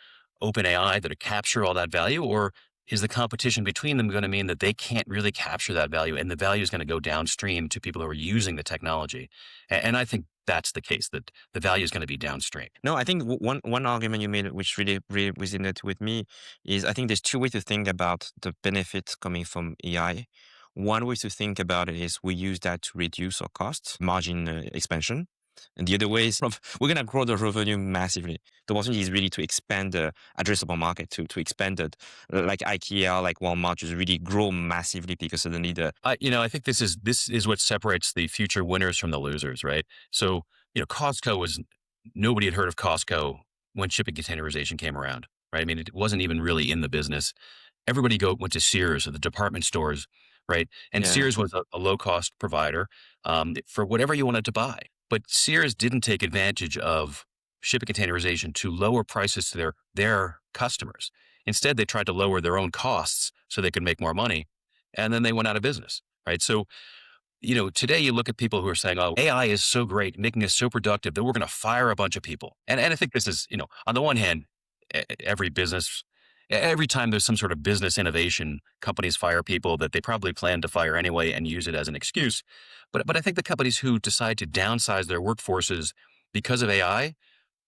OpenAI that capture all that value, or is the competition between them going to mean that they can't really capture that value and the value is going to go downstream to people who are using the technology? And I think that's the case, that the value is going to be downstream. No, I think one argument you made, which really resonated with me, is I think there's two ways to think about the benefits coming from AI. One way to think about it is we use that to reduce our costs, margin expansion. And the other way is we're going to grow the revenue massively. The opportunity is really to expand the addressable market, to expand it, like IKEA, like Walmart, just really grow massively because suddenly I think this is what separates the future winners from the losers, right? So, nobody had heard of Costco when shipping containerization came around, right? I mean, it wasn't even really in the business. Everybody went to Sears or the department stores, right? And Yeah. Sears was a low cost provider for whatever you wanted to buy. But Sears didn't take advantage of shipping containerization to lower prices to their customers. Instead, they tried to lower their own costs so they could make more money, and then they went out of business, right? So, today you look at people who are saying, "Oh, AI is so great, making us so productive that we're going to fire a bunch of people." And I think this is, on the one hand, every time there's some sort of business innovation, companies fire people that they probably plan to fire anyway and use it as an excuse. But I think the companies who decide to downsize their workforces because of AI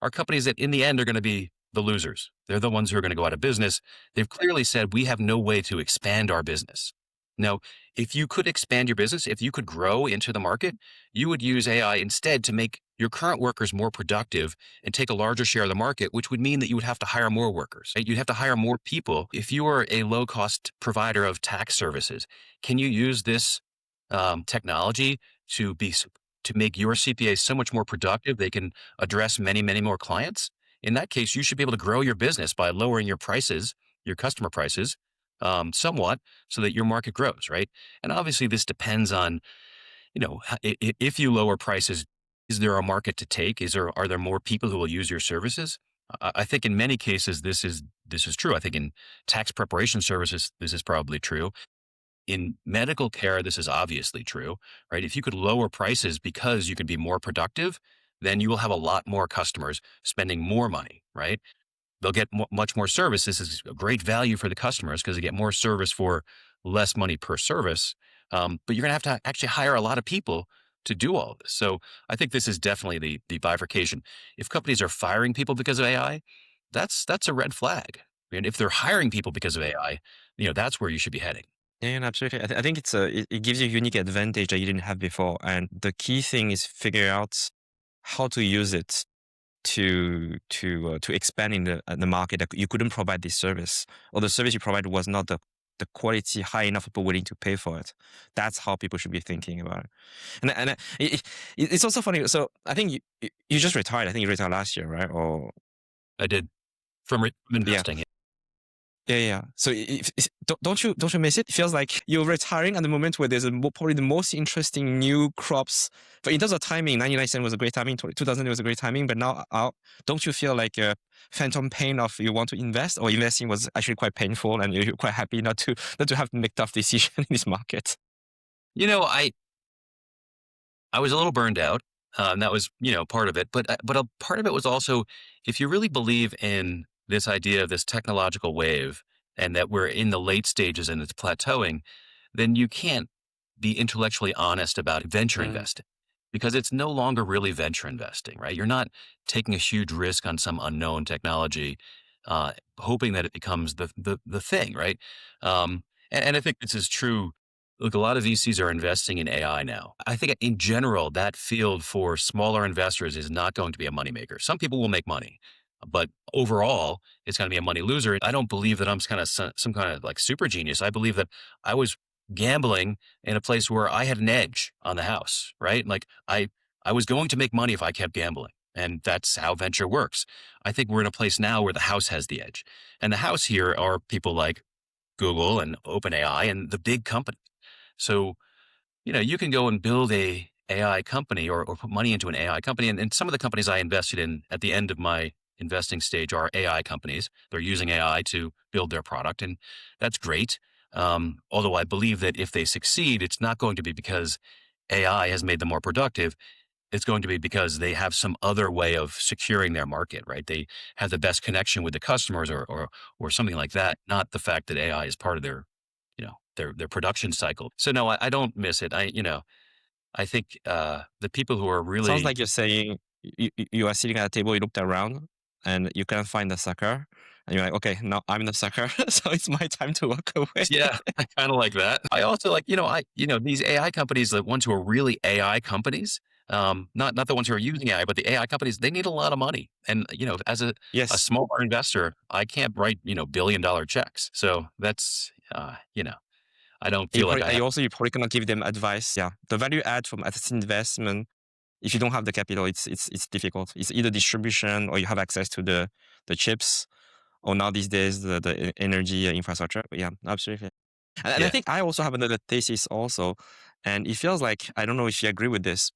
are companies that in the end are going to be the losers. They're the ones who are going to go out of business. They've clearly said, we have no way to expand our business. Now, if you could expand your business, if you could grow into the market, you would use AI instead to make your current workers more productive and take a larger share of the market, which would mean that you would have to hire more workers. Right? You'd have to hire more people. If you are a low-cost provider of tax services, can you use this technology to make your CPAs so much more productive they can address many, many more clients? In that case, you should be able to grow your business by lowering your prices, your customer prices, somewhat, so that your market grows, right? And obviously, this depends on, if you lower prices, is there a market to take? Are there more people who will use your services? I think in many cases this is true. I think in tax preparation services this is probably true. In medical care, this is obviously true, right? If you could lower prices because you can be more productive, then you will have a lot more customers spending more money, right? They'll get much more service. This is a great value for the customers because they get more service for less money per service. But you're going to have to actually hire a lot of people to do all of this. So I think this is definitely the bifurcation. If companies are firing people because of AI, that's a red flag. And if they're hiring people because of AI, that's where you should be heading. Yeah, absolutely. I think it gives you a unique advantage that you didn't have before. And the key thing is figure out how to use it to expand in the market. That you couldn't provide this service, or the service you provided was not the quality high enough people willing to pay for it. That's how people should be thinking about it. And it's also funny. So I think you just retired. I think you retired last year, right? Or I did from investing. Yeah. Yeah. So don't you miss it? It feels like you're retiring at the moment where there's probably the most interesting new crops. But in terms of timing, 1997 was a great timing. 2000 was a great timing. But now, don't you feel like a phantom pain of you want to invest, or investing was actually quite painful and you're quite happy not to have to make tough decisions in this market? I was a little burned out. That was, part of it. But a part of it was also, if you really believe in this idea of this technological wave and that we're in the late stages and it's plateauing, then you can't be intellectually honest about venture investing because it's no longer really venture investing, right? You're not taking a huge risk on some unknown technology, hoping that it becomes the thing, right? And I think this is true. Look, a lot of VCs are investing in AI now. I think in general, that field for smaller investors is not going to be a moneymaker. Some people will make money, but overall, it's going to be a money loser. I don't believe that I'm some kind of like super genius. I believe that I was gambling in a place where I had an edge on the house, right? Like I was going to make money if I kept gambling. And that's how venture works. I think we're in a place now where the house has the edge. And the house here are people like Google and OpenAI and the big companies. So, you can go and build a AI company or put money into an AI company. And some of the companies I invested in at the end of my investing stage are AI companies. They're using AI to build their product. And that's great. Although I believe that if they succeed, it's not going to be because AI has made them more productive. it's going to be because they have some other way of securing their market, right? They have the best connection with the customers or something like that, not the fact that AI is part of their, their production cycle. So no, I don't miss it. I think the people who are Sounds really, like you're saying you are sitting at a table, you looked around, and you can't find the sucker, and you're like, okay, now I'm the sucker, so it's my time to walk away. yeah, I kind of like that. I also like, these AI companies, the ones who are really AI companies, not the ones who are using AI, but the AI companies, they need a lot of money. And, as a Yes, smaller investor, I can't write, billion-dollar checks. So that's, I don't feel like I have. you probably cannot give them advice. Yeah, the value add from asset investment, if you don't have the capital, it's difficult. It's either distribution or you have access to the chips, or now these days the energy infrastructure. But yeah, absolutely. And I Yeah, think I also have another thesis also, and it feels like, I don't know if you agree with this,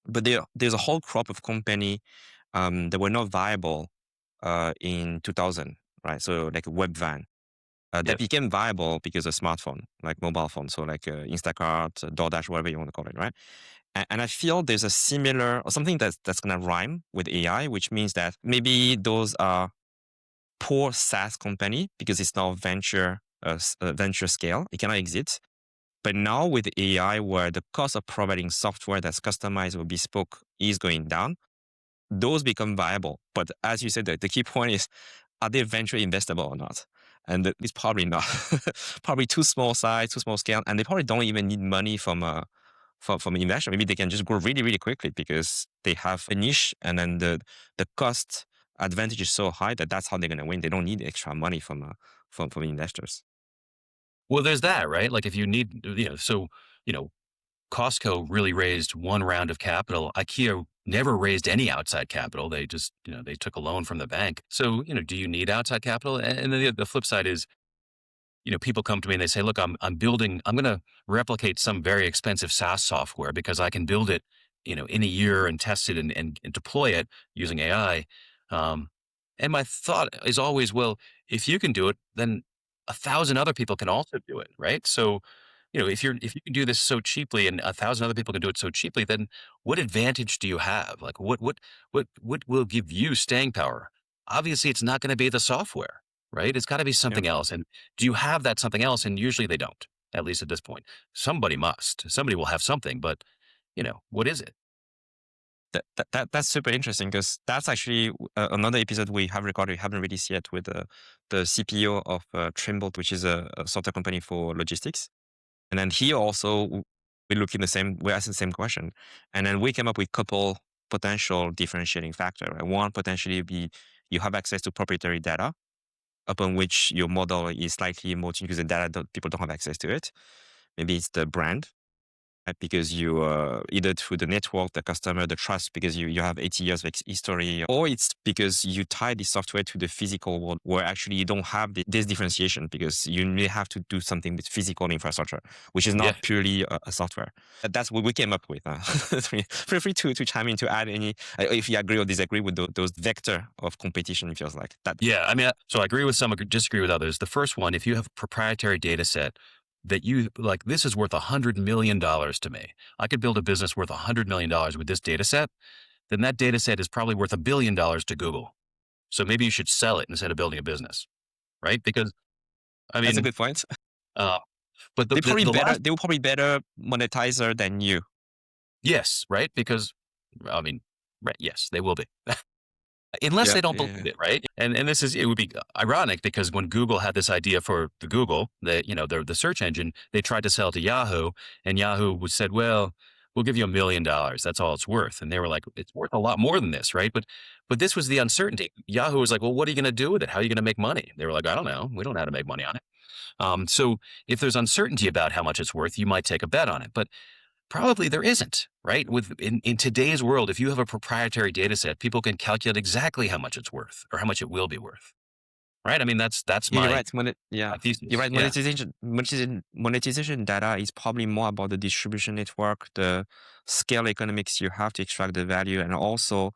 but there's a whole crop of company that were not viable in 2000, right? So like a web van. yeah. That became viable because of smartphone, like mobile phone. So like Instacart, DoorDash, whatever you want to call it, right? And I feel there's a similar or something that's going to rhyme with AI, which means that maybe those are poor SaaS company because it's now venture scale. It cannot exist. But now with AI, where the cost of providing software that's customized or bespoke is going down, those become viable. But as you said, the key point is, are they venture investable or not? And it's probably not. Probably too small size, too small scale, and they probably don't even need money from an investor. Maybe they can just grow really, really quickly because they have a niche, and then the cost advantage is so high that that's how they're going to win. They don't need extra money from investors. Well, there's that, right? Like if you need, you know, Costco really raised one round of capital. IKEA never raised any outside capital. They just, they took a loan from the bank. So, do you need outside capital? And then the flip side is, people come to me and they say, look, I'm going to replicate some very expensive SaaS software because I can build it, in a year and test it and deploy it using AI. Um, and my thought is always, well, if you can do it, then 1,000 other people can also do it. Right. So, if you can do this so cheaply and 1,000 other people can do it so cheaply, then what advantage do you have? Like what will give you staying power? Obviously it's not going to be the software, right? It's got to be Yeah. something else. And do you have that something else? And usually they don't, at least at this point. Somebody must. Somebody will have something, but what is it? That's super interesting because that's actually another episode we have recorded. We haven't released yet with the CPO of Trimble, which is a software company for logistics. And then he also, we're asking the same question. And then we came up with a couple potential differentiating factor. Right? One, potentially be you have access to proprietary data upon which your model is slightly more because the data people don't have access to it. Maybe it's the brand, right? Because you either through the network, the customer, the trust, because you have 80 years of history, or it's because you tie the software to the physical world where actually you don't have this differentiation because you really have to do something with physical infrastructure, which is Yeah. not purely a software. That's what we came up with. Feel free to chime in to add any, if you agree or disagree with those vector of competition, it feels like that. Yeah. I mean, so I agree with some, disagree with others. The first one, if you have a proprietary data set that you like, this is worth $100 million to me. I could build a business worth $100 million with this data set. Then that data set is probably worth $1 billion to Google. So maybe you should sell it instead of building a business, right? Because I That's a mean, good point. uh, but They the last, will probably better monetizer than you. yes, right? Because I mean, right, yes, they will be. Unless Yeah, they don't yeah, believe yeah. it, right? And it would be ironic because when Google had this idea for the Google, the search engine, they tried to sell it to Yahoo, and Yahoo said, "Well, we'll give you $1 million. That's all it's worth." And they were like, "It's worth a lot more than this, right?" But this was the uncertainty. Yahoo was like, "Well, what are you going to do with it? How are you going to make money?" They were like, "I don't know. We don't know how to make money on it." So if there's uncertainty about how much it's worth, you might take a bet on it, but probably there isn't, right? In today's world, if you have a proprietary data set, people can calculate exactly how much it's worth or how much it will be worth, right? I mean, that's Yeah, you're my right. Yeah, my you're thesis. right. Yeah, Monetization data is probably more about the distribution network, the scale economics you have to extract the value, and also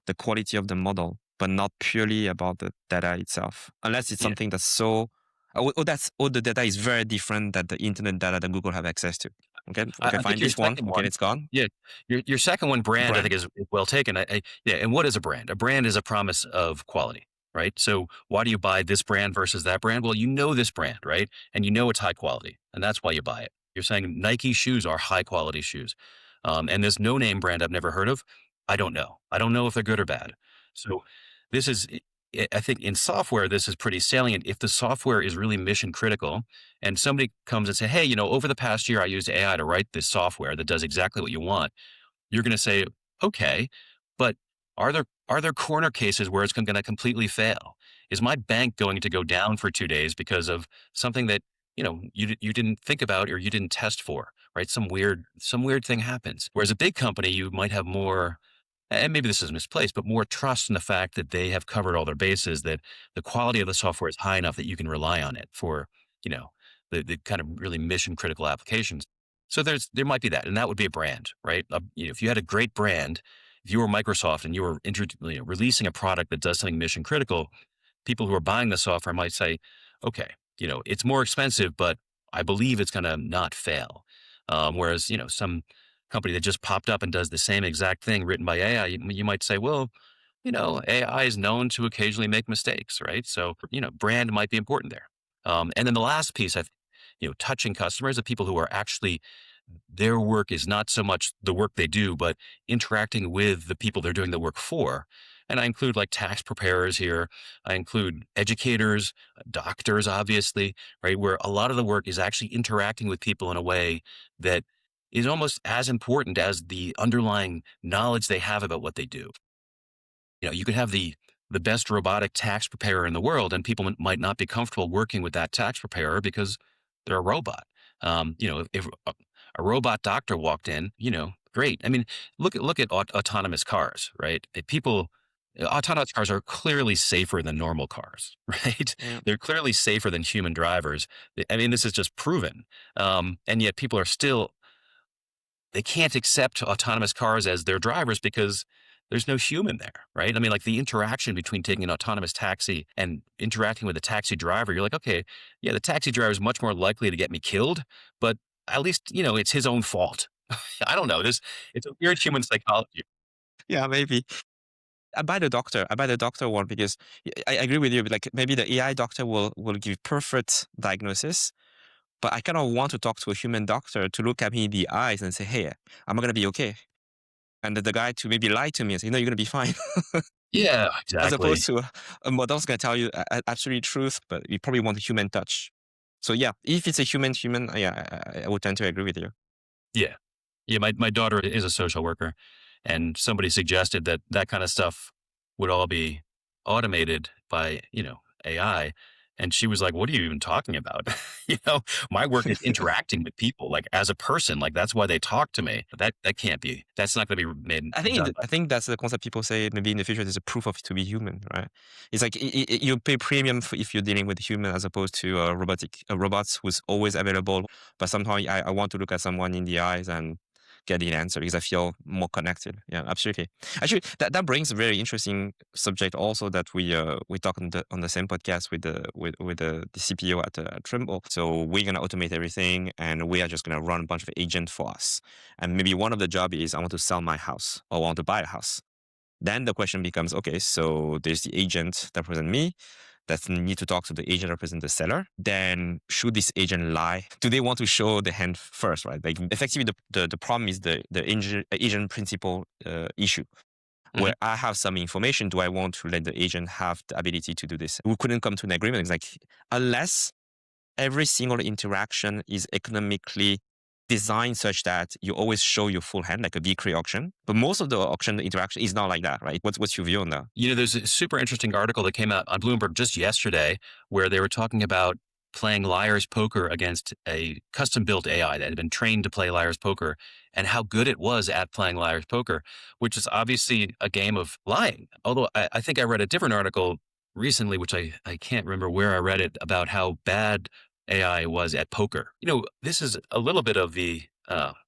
the quality of the model, but not purely about the data itself. Unless it's yeah. something that's so, the data is very different than the internet data that Google have access to. Okay, I find think your this one. second Okay, one, it's gone. yeah, your second one, brand, I think Brand. is well taken. Yeah, and what is a brand? A brand is a promise of quality, right? So why do you buy this brand versus that brand? Well, you know this brand, right? And you know it's high quality, and that's why you buy it. You're saying Nike shoes are high quality shoes, and this no name brand I've never heard of. I don't know. I don't know if they're good or bad. So this is. I think in software, this is pretty salient. If the software is really mission critical, and somebody comes and say, hey, over the past year, I used AI to write this software that does exactly what you want. You're going to say, okay, but are there corner cases where it's going to completely fail? Is my bank going to go down for 2 days because of something that you didn't think about or you didn't test for? Right? Some weird thing happens. Whereas a big company, you might have more, and maybe this is misplaced, but more trust in the fact that they have covered all their bases, that the quality of the software is high enough that you can rely on it for, you know, the kind of really mission critical applications. So there might be that, and that would be a brand, right? If you had a great brand, if you were Microsoft and you were releasing a product that does something mission critical, people who are buying the software might say, okay, it's more expensive, but I believe it's going to not fail. Whereas, some company that just popped up and does the same exact thing written by AI, you might say, well, AI is known to occasionally make mistakes, right? So, brand might be important there. And then the last piece, touching customers, the people who are actually, their work is not so much the work they do, but interacting with the people they're doing the work for. And I include like tax preparers here. I include educators, doctors, obviously, right? Where a lot of the work is actually interacting with people in a way that is almost as important as the underlying knowledge they have about what they do. You could have the best robotic tax preparer in the world, and people might not be comfortable working with that tax preparer because they're a robot. If a robot doctor walked in, great. I mean, look at autonomous cars, right? Autonomous cars are clearly safer than normal cars, right? Yeah. They're clearly safer than human drivers. I mean, this is just proven. And yet people are still, they can't accept autonomous cars as their drivers because there's no human there, right? I mean, like the interaction between taking an autonomous taxi and interacting with a taxi driver, you're like, okay, yeah, the taxi driver is much more likely to get me killed, but at least, it's his own fault. I don't know. It's a weird human psychology. Yeah, maybe. I buy the doctor. I buy the doctor one because I agree with you. But like maybe the AI doctor will give perfect diagnosis, but I kind of want to talk to a human doctor to look at me in the eyes and say, "Hey, I'm gonna be okay," and the guy to maybe lie to me and say, "No, you're gonna be fine," Yeah, as exactly. opposed to a model's gonna tell you absolute truth, but you probably want a human touch. So yeah, if it's a human, yeah, I would tend to agree with you. Yeah. Yeah. My daughter is a social worker, and somebody suggested that that kind of stuff would all be automated by, AI. And she was like, what are you even talking about? My work is interacting with people like as a person. Like that's why they talk to me. That can't be, that's not going to be made done by. I think that's the concept people say maybe in the future there's a proof of to be human, right? It's like you pay premium for if you're dealing with a human as opposed to robots who's always available. But somehow I want to look at someone in the eyes and get the answer because I feel more connected. Yeah, absolutely. Actually, that brings a very interesting subject also that we talk on the same podcast with the CPO at Trimble. So we're gonna automate everything, and we are just gonna run a bunch of agents for us. And maybe one of the job is I want to sell my house or I want to buy a house. Then the question becomes, okay, so there's the agent that represent me that need to talk to the agent that represent the seller. Then should this agent lie? Do they want to show the hand first, right? Like effectively the problem is the agent principle issue. Mhm. Where I have some information, do I want to let the agent have the ability to do this? We couldn't come to an agreement. It's like, unless every single interaction is economically designed such that you always show your full hand, like a V-Cray auction. But most of the auction interaction is not like that, right? What's your view on that? There's a super interesting article that came out on Bloomberg just yesterday where they were talking about playing liar's poker against a custom built AI that had been trained to play liar's poker and how good it was at playing liar's poker, which is obviously a game of lying. Although I think I read a different article recently, which I can't remember where I read it, about how bad AI was at poker. This is a little bit of the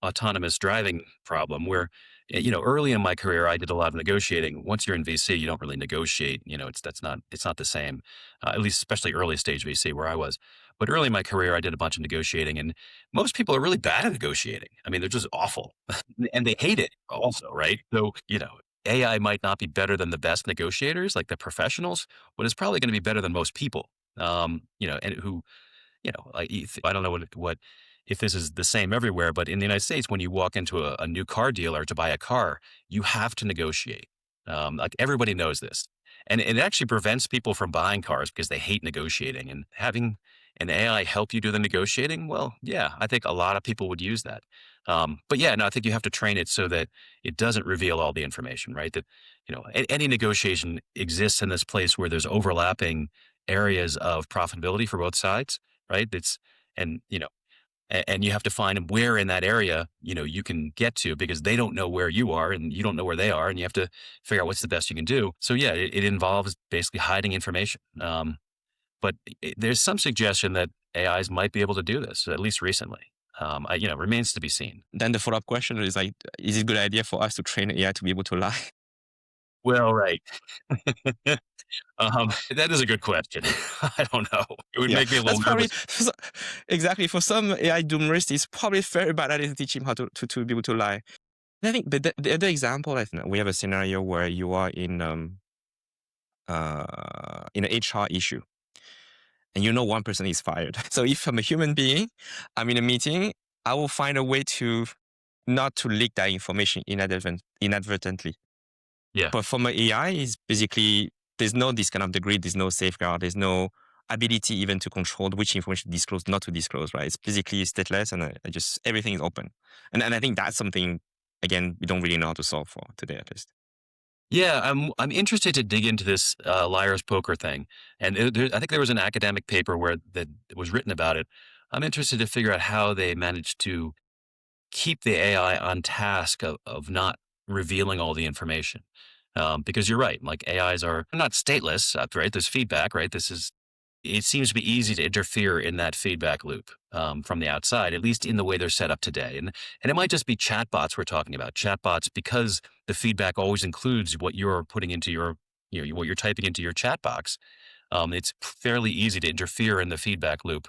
autonomous driving problem where early in my career, I did a lot of negotiating. Once you're in VC, you don't really negotiate. It's not the same, at least especially early stage VC where I was. But early in my career, I did a bunch of negotiating, and most people are really bad at negotiating. I mean, they're just awful and they hate it also, right? So, AI might not be better than the best negotiators, like the professionals, but it's probably going to be better than most people. And who, like I don't know what if this is the same everywhere, but in the United States, when you walk into a new car dealer to buy a car, you have to negotiate. Like everybody knows this, and it actually prevents people from buying cars because they hate negotiating. And having an AI help you do the negotiating, well, yeah, I think a lot of people would use that. But yeah, no, I think you have to train it so that it doesn't reveal all the information, right? That any negotiation exists in this place where there's overlapping areas of profitability for both sides, right? And and you have to find where in that area, you can get to because they don't know where you are and you don't know where they are. And you have to figure out what's the best you can do. So yeah, it involves basically hiding information. But there's some suggestion that AIs might be able to do this, at least recently. Remains to be seen. Then the follow-up question is like, is it a good idea for us to train AI to be able to lie? Well, right. That is a good question. I don't know. It would make me a little that's probably nervous. exactly for some AI doomerists. It's probably very bad at it to teach him how to be able to lie. And I think the other example, I think we have a scenario where you are in an HR issue, and one person is fired. So if I'm a human being, I'm in a meeting, I will find a way to not to leak that information inadvertently. Yeah. But from an AI, is basically there's no this kind of degree, there's no safeguard, there's no ability even to control which information to disclose, not to disclose, right? It's basically stateless and just everything is open. And I think that's something, again, we don't really know how to solve for today at least. Yeah, I'm interested to dig into this liar's poker thing, and I think there was an academic paper where that was written about it. I'm interested to figure out how they managed to keep the AI on task of not revealing all the information, because you're right. Like AIs are not stateless, right? There's feedback, right? It seems to be easy to interfere in that feedback loop from the outside, at least in the way they're set up today. And it might just be chatbots we're talking about. Chatbots, because the feedback always includes what you're putting into what you're typing into your chat box. It's fairly easy to interfere in the feedback loop.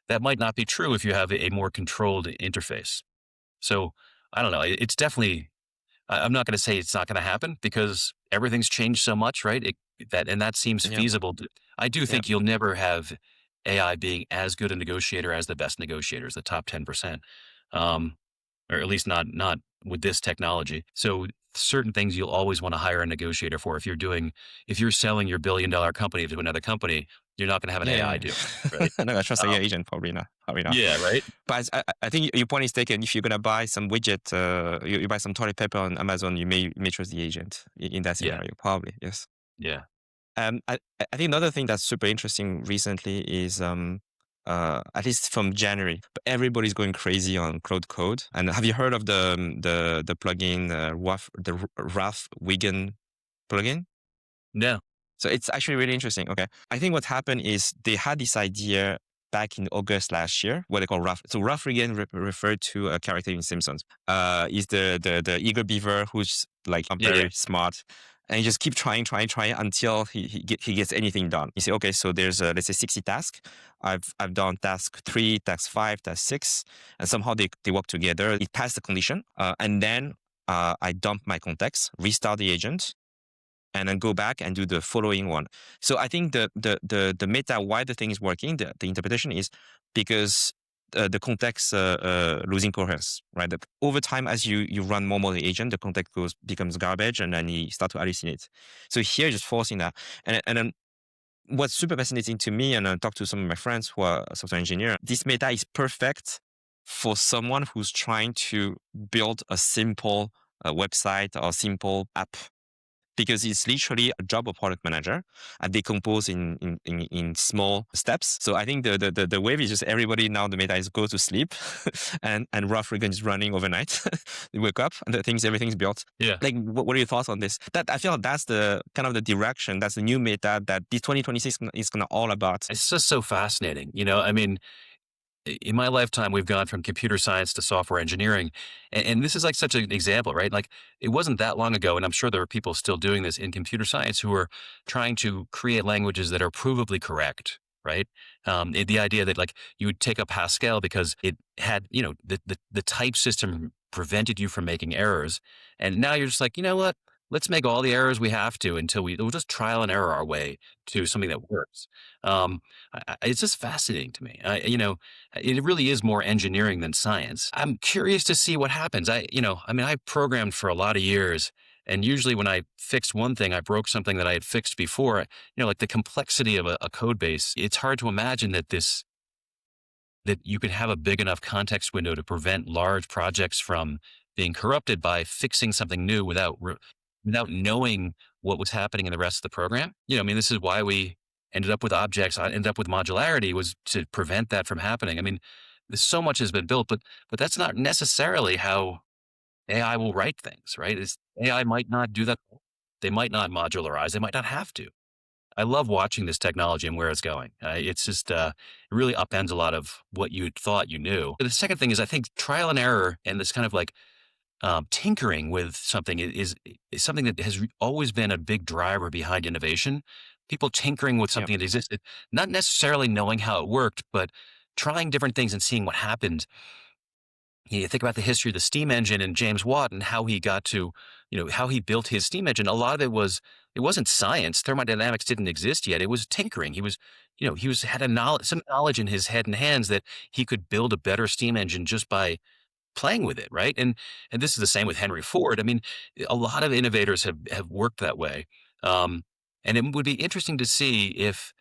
That might not be true if you have a more controlled interface. So I don't know. It's definitely. I'm not going to say it's not going to happen because everything's changed so much, right? That seems Yeah. feasible. I do think you'll never have AI being as good a negotiator as the best negotiators, the top 10%, or at least not with this technology. So certain things you'll always want to hire a negotiator for. If you're selling your $1 billion company to another company, you're not going to have an AI do it, right? No, I trust AI agent probably not. Yeah, right. But I think your point is taken. If you're gonna buy some widget, you buy some toilet paper on Amazon, you may trust the agent in that Yeah, scenario. Probably yes. yeah, I think another thing that's super interesting recently is at least from January, but everybody's going crazy on Cloud Code. And have you heard of the plugin Ralph Wiggin plugin? no, So it's actually really interesting. Okay. I think what happened is they had this idea back in August last year, what they call Ralph. So Ralph again referred to a character in Simpsons. He's the eager beaver who's like very smart. And he just keep trying until he gets anything done. You say, okay, so there's let's say 60 tasks. I've done task 3, task 5, task 6, and somehow they work together. It passed the condition, and then I dump my context, restart the agent, and then go back and do the following one. So I think the meta, why the thing is working, the interpretation is because the context losing coherence, right? Over time, as you run more the agent, the context becomes garbage, and then you start to hallucinate. So here, just forcing that, and then what's super fascinating to me, and I talk to some of my friends who are software engineers, this meta is perfect for someone who's trying to build a simple website or simple app, because it's literally a job of product manager and decompose in small steps. So I think the wave is just everybody now, the meta is go to sleep and Ralph Wiggin is running overnight. They wake up and everything's built. yeah. Like, what are your thoughts on this? That I feel that's the kind of the direction, that's the new meta that this 2026 is gonna all about. It's just so fascinating. I mean, in my lifetime, we've gone from computer science to software engineering. And this is like such an example, right? Like it wasn't that long ago, and I'm sure there are people still doing this in computer science who are trying to create languages that are provably correct. right? The idea that like you would take a Pascal because it had, the type system prevented you from making errors. And now you're just like, you know what? Let's make all the errors we have to until we'll just trial and error our way to something that works. Um, it's just fascinating to me. It really is more engineering than science. I'm curious to see what happens. I programmed for a lot of years, and usually when I fixed one thing, I broke something that I had fixed before. Like the complexity of a code base, it's hard to imagine that you could have a big enough context window to prevent large projects from being corrupted by fixing something new without knowing what was happening in the rest of the program. This is why we ended up with objects, ended up with modularity, was to prevent that from happening. There's so much has been built, but that's not necessarily how AI will write things, right? AI might not do that. They might not modularize. They might not have to. I love watching this technology and where it's going. It's just, it really upends a lot of what you thought you knew. But the second thing is, I think trial and error and this kind of like tinkering with something is something that has always been a big driver behind innovation. People tinkering with something that existed, not necessarily knowing how it worked, but trying different things and seeing what happened. You think about the history of the steam engine and James Watt and how he got to, how he built his steam engine. A lot of it wasn't science. Thermodynamics didn't exist yet. It was tinkering. He had some knowledge in his head and hands that he could build a better steam engine just by playing with it, right? And this is the same with Henry Ford. A lot of innovators have worked that way. And it would be interesting to see if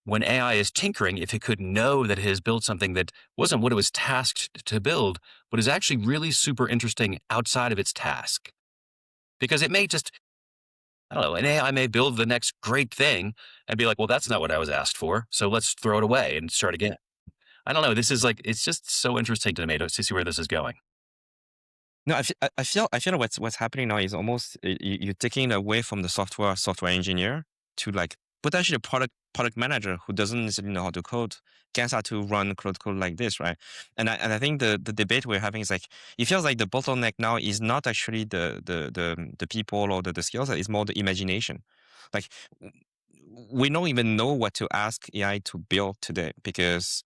when AI is tinkering, if it could know that it has built something that wasn't what it was tasked to build, but is actually really super interesting outside of its task. Because it may just, I don't know, an AI may build the next great thing and be like, well, that's not what I was asked for, so let's throw it away and start again. I don't know. This is like, it's just so interesting to me to see where this is going. No, I feel what's happening now is almost you're taking away from the software engineer to like potentially a product manager who doesn't necessarily know how to code can start to run code like this, right? And I think the debate we're having is like it feels like the bottleneck now is not actually the people or the skills, it's more the imagination. Like we don't even know what to ask AI to build today because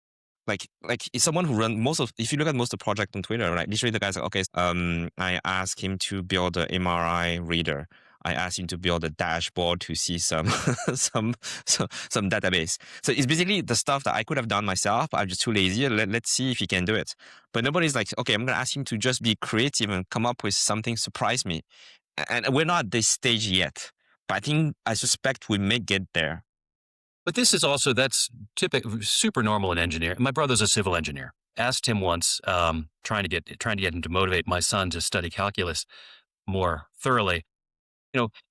like it's someone who run if you look at most of the project on Twitter, right? Literally the guy's like, okay, I asked him to build an MRI reader. I asked him to build a dashboard to see some database. So it's basically the stuff that I could have done myself. I'm just too lazy. Let's see if he can do it. But nobody's like, okay, I'm going to ask him to just be creative and come up with something surprise me. And we're not at this stage yet. But I suspect we may get there. But this is also, that's typical, super normal in engineering. My brother's a civil engineer. Asked him once, trying to get him to motivate my son to study calculus more thoroughly.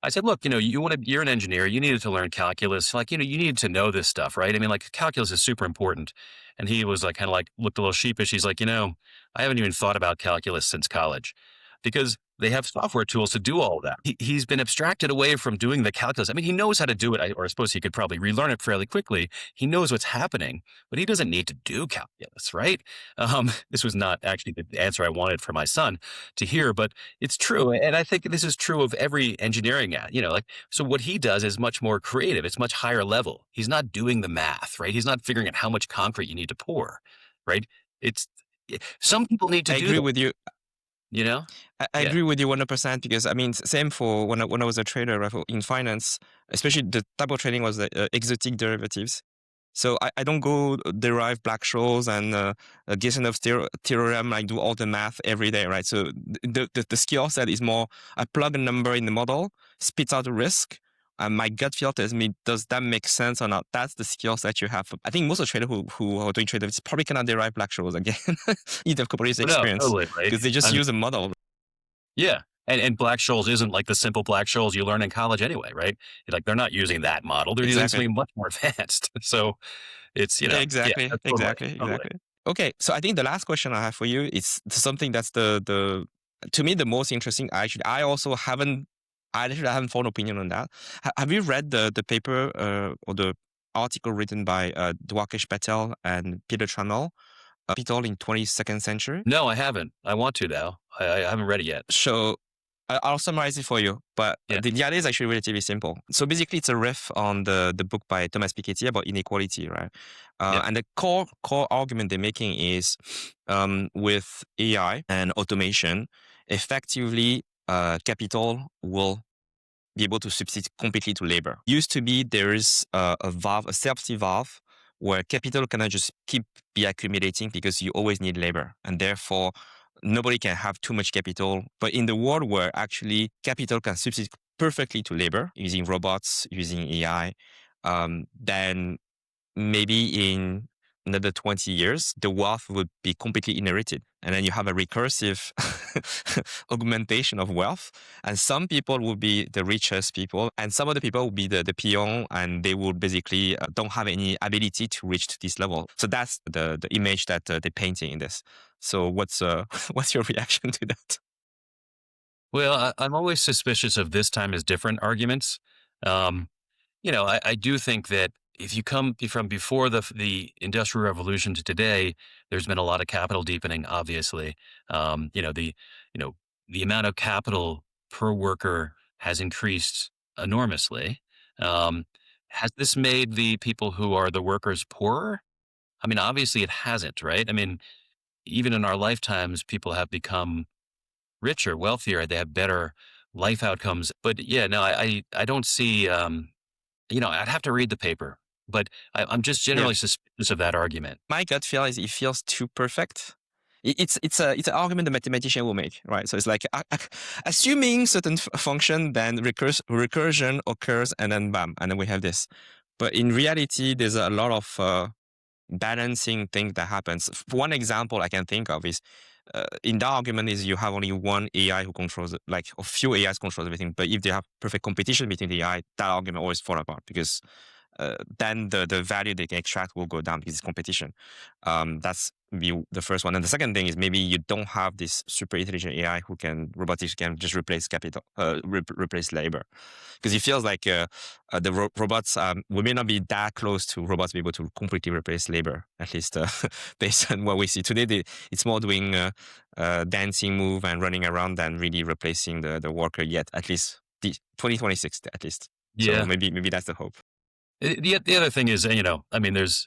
I said, look, you're an engineer. You needed to learn calculus. Like, you need to know this stuff, right? Like calculus is super important. And he was like, kind of like looked a little sheepish. He's like, I haven't even thought about calculus since college because they have software tools to do all of that. He's been abstracted away from doing the calculus. He knows how to do it, or I suppose he could probably relearn it fairly quickly. He knows what's happening, but he doesn't need to do calculus, right? This was not actually the answer I wanted for my son to hear, but it's true. And I think this is true of every engineering, so what he does is much more creative. It's much higher level. He's not doing the math, right? He's not figuring out how much concrete you need to pour, right? Some people need to do that. I agree with you. I agree with you 100% because same for when I was a trader in finance, especially the type of trading was exotic derivatives. So I don't go derive Black-Scholes and Giesenhoff's theorem, like do all the math every day, right? So the skill set is more, I plug a number in the model, spits out a risk, and my gut feel tells me, does that make sense or not? That's the skill set you have. I think most of the traders who are doing derivatives probably cannot derive Black-Scholes again, either couple years experience, totally, right? Because they just use a model. Yeah. And Black-Scholes isn't like the simple Black-Scholes you learn in college anyway, right? Like they're not using that model. They're using something much more advanced. So it's, Exactly. Okay. So I think the last question I have for you is something that's to me, the most interesting. Actually, I haven't formed an opinion on that. Have you read the paper or the article written by Dwarkesh Patel and Peter Trammell, Capital in 22nd Century? No, I haven't. I want to now. I haven't read it yet. So I'll summarize it for you, but Yeah. the idea is actually relatively simple. So basically, it's a riff on the book by Thomas Piketty about inequality, right? Yeah. And the core argument they're making is with AI and automation, effectively, capital will be able to substitute completely to labor. Used to be there is a valve, a safety valve, where capital cannot just be accumulating because you always need labor, and therefore nobody can have too much capital. But in the world where actually capital can substitute perfectly to labor using robots, using AI, then maybe in another 20 years, the wealth would be completely inherited. And then you have a recursive augmentation of wealth. And some people will be the richest people, and some other people will be the peon, and they will basically don't have any ability to reach to this level. So that's the image that they're painting in this. So what's your reaction to that? Well, I'm always suspicious of this time is different arguments. Um, I do think that if you come from before the Industrial Revolution to today, there's been a lot of capital deepening. Obviously, um, you know the you know the amount of capital per worker has increased enormously. Um, has this made the people who are the workers poorer? I mean, obviously, it hasn't, right? I mean, even in our lifetimes, people have become richer, wealthier. They have better life outcomes. But yeah, no, I don't see. I'd have to read the paper, but I'm just Yeah. generally suspicious of that argument. My gut feel is it feels too perfect. It's an argument the mathematician will make, right? So it's like assuming certain function, then recursion occurs, and then bam, and then we have this. But in reality, there's a lot of balancing thing that happens. One example I can think of is in that argument is you have only one AI who controls it, like a few AIs controls everything. But if they have perfect competition between the AI, that argument always fall apart because then the value they can extract will go down because it's competition. That's the first one. And the second thing is maybe you don't have this super intelligent AI robotics can just replace capital, replace labor. Because it feels like the robots, we may not be that close to robots be able to completely replace labor, at least based on what we see today. It's more doing dancing move and running around than really replacing the worker yet, at least 2026 at least. So Yeah. maybe that's the hope. The other thing is, I mean, there's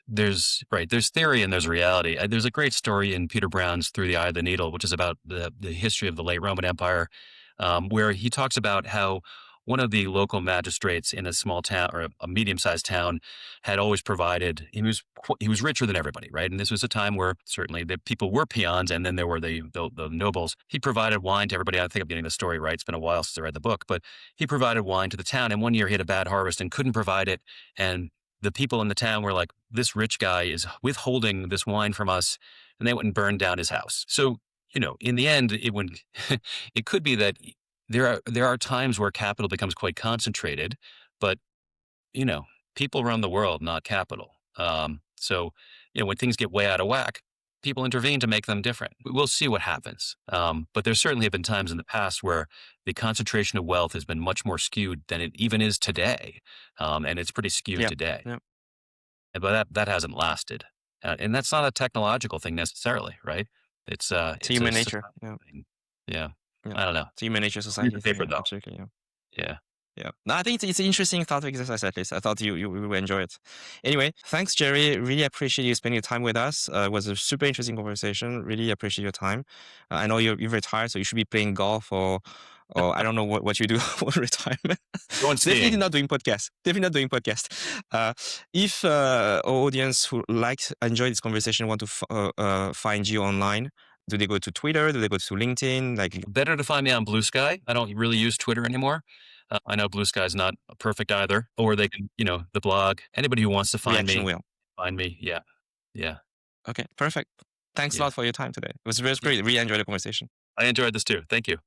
theory and there's reality. There's a great story in Peter Brown's Through the Eye of the Needle, which is about the history of the late Roman Empire, where he talks about how one of the local magistrates in a small town or a medium-sized town had always provided. He was richer than everybody, right? And this was a time where certainly the people were peons, and then there were the nobles. He provided wine to everybody. I think I'm getting the story right. It's been a while since I read the book, but he provided wine to the town. And one year he had a bad harvest and couldn't provide it. And the people in the town were like, "This rich guy is withholding this wine from us," and they went and burned down his house. So in the end, it could be that there are times where capital becomes quite concentrated, but you know, people run the world, not capital. So when things get way out of whack, people intervene to make them different. We'll see what happens. But there certainly have been times in the past where the concentration of wealth has been much more skewed than it even is today, and it's pretty skewed today. Yeah. But that hasn't lasted, and that's not a technological thing necessarily, right? It's human nature. societal thing. Yeah. Yeah. I don't know. It's human nature, society. Read the paper, though. Absolutely. Yeah. Yeah. Yeah. No, I think it's an interesting thought exercise, at least. I thought you will enjoy it. Anyway, thanks, Jerry. Really appreciate you spending your time with us. It was a super interesting conversation. Really appreciate your time. I know you're retired, so you should be playing golf or I don't know what you do for retirement. Definitely not doing podcast. Definitely not doing podcast. If our audience who enjoy this conversation want to find you online, do they go to Twitter? Do they go to LinkedIn? Like, better to find me on Blue Sky. I don't really use Twitter anymore. I know Blue Sky is not perfect either. Or they can, the blog. Anybody who wants to find Reaction me, Wheel. find me. Yeah. Yeah. Okay, perfect. Thanks a lot for your time today. It was great. Really enjoyed the conversation. I enjoyed this too. Thank you.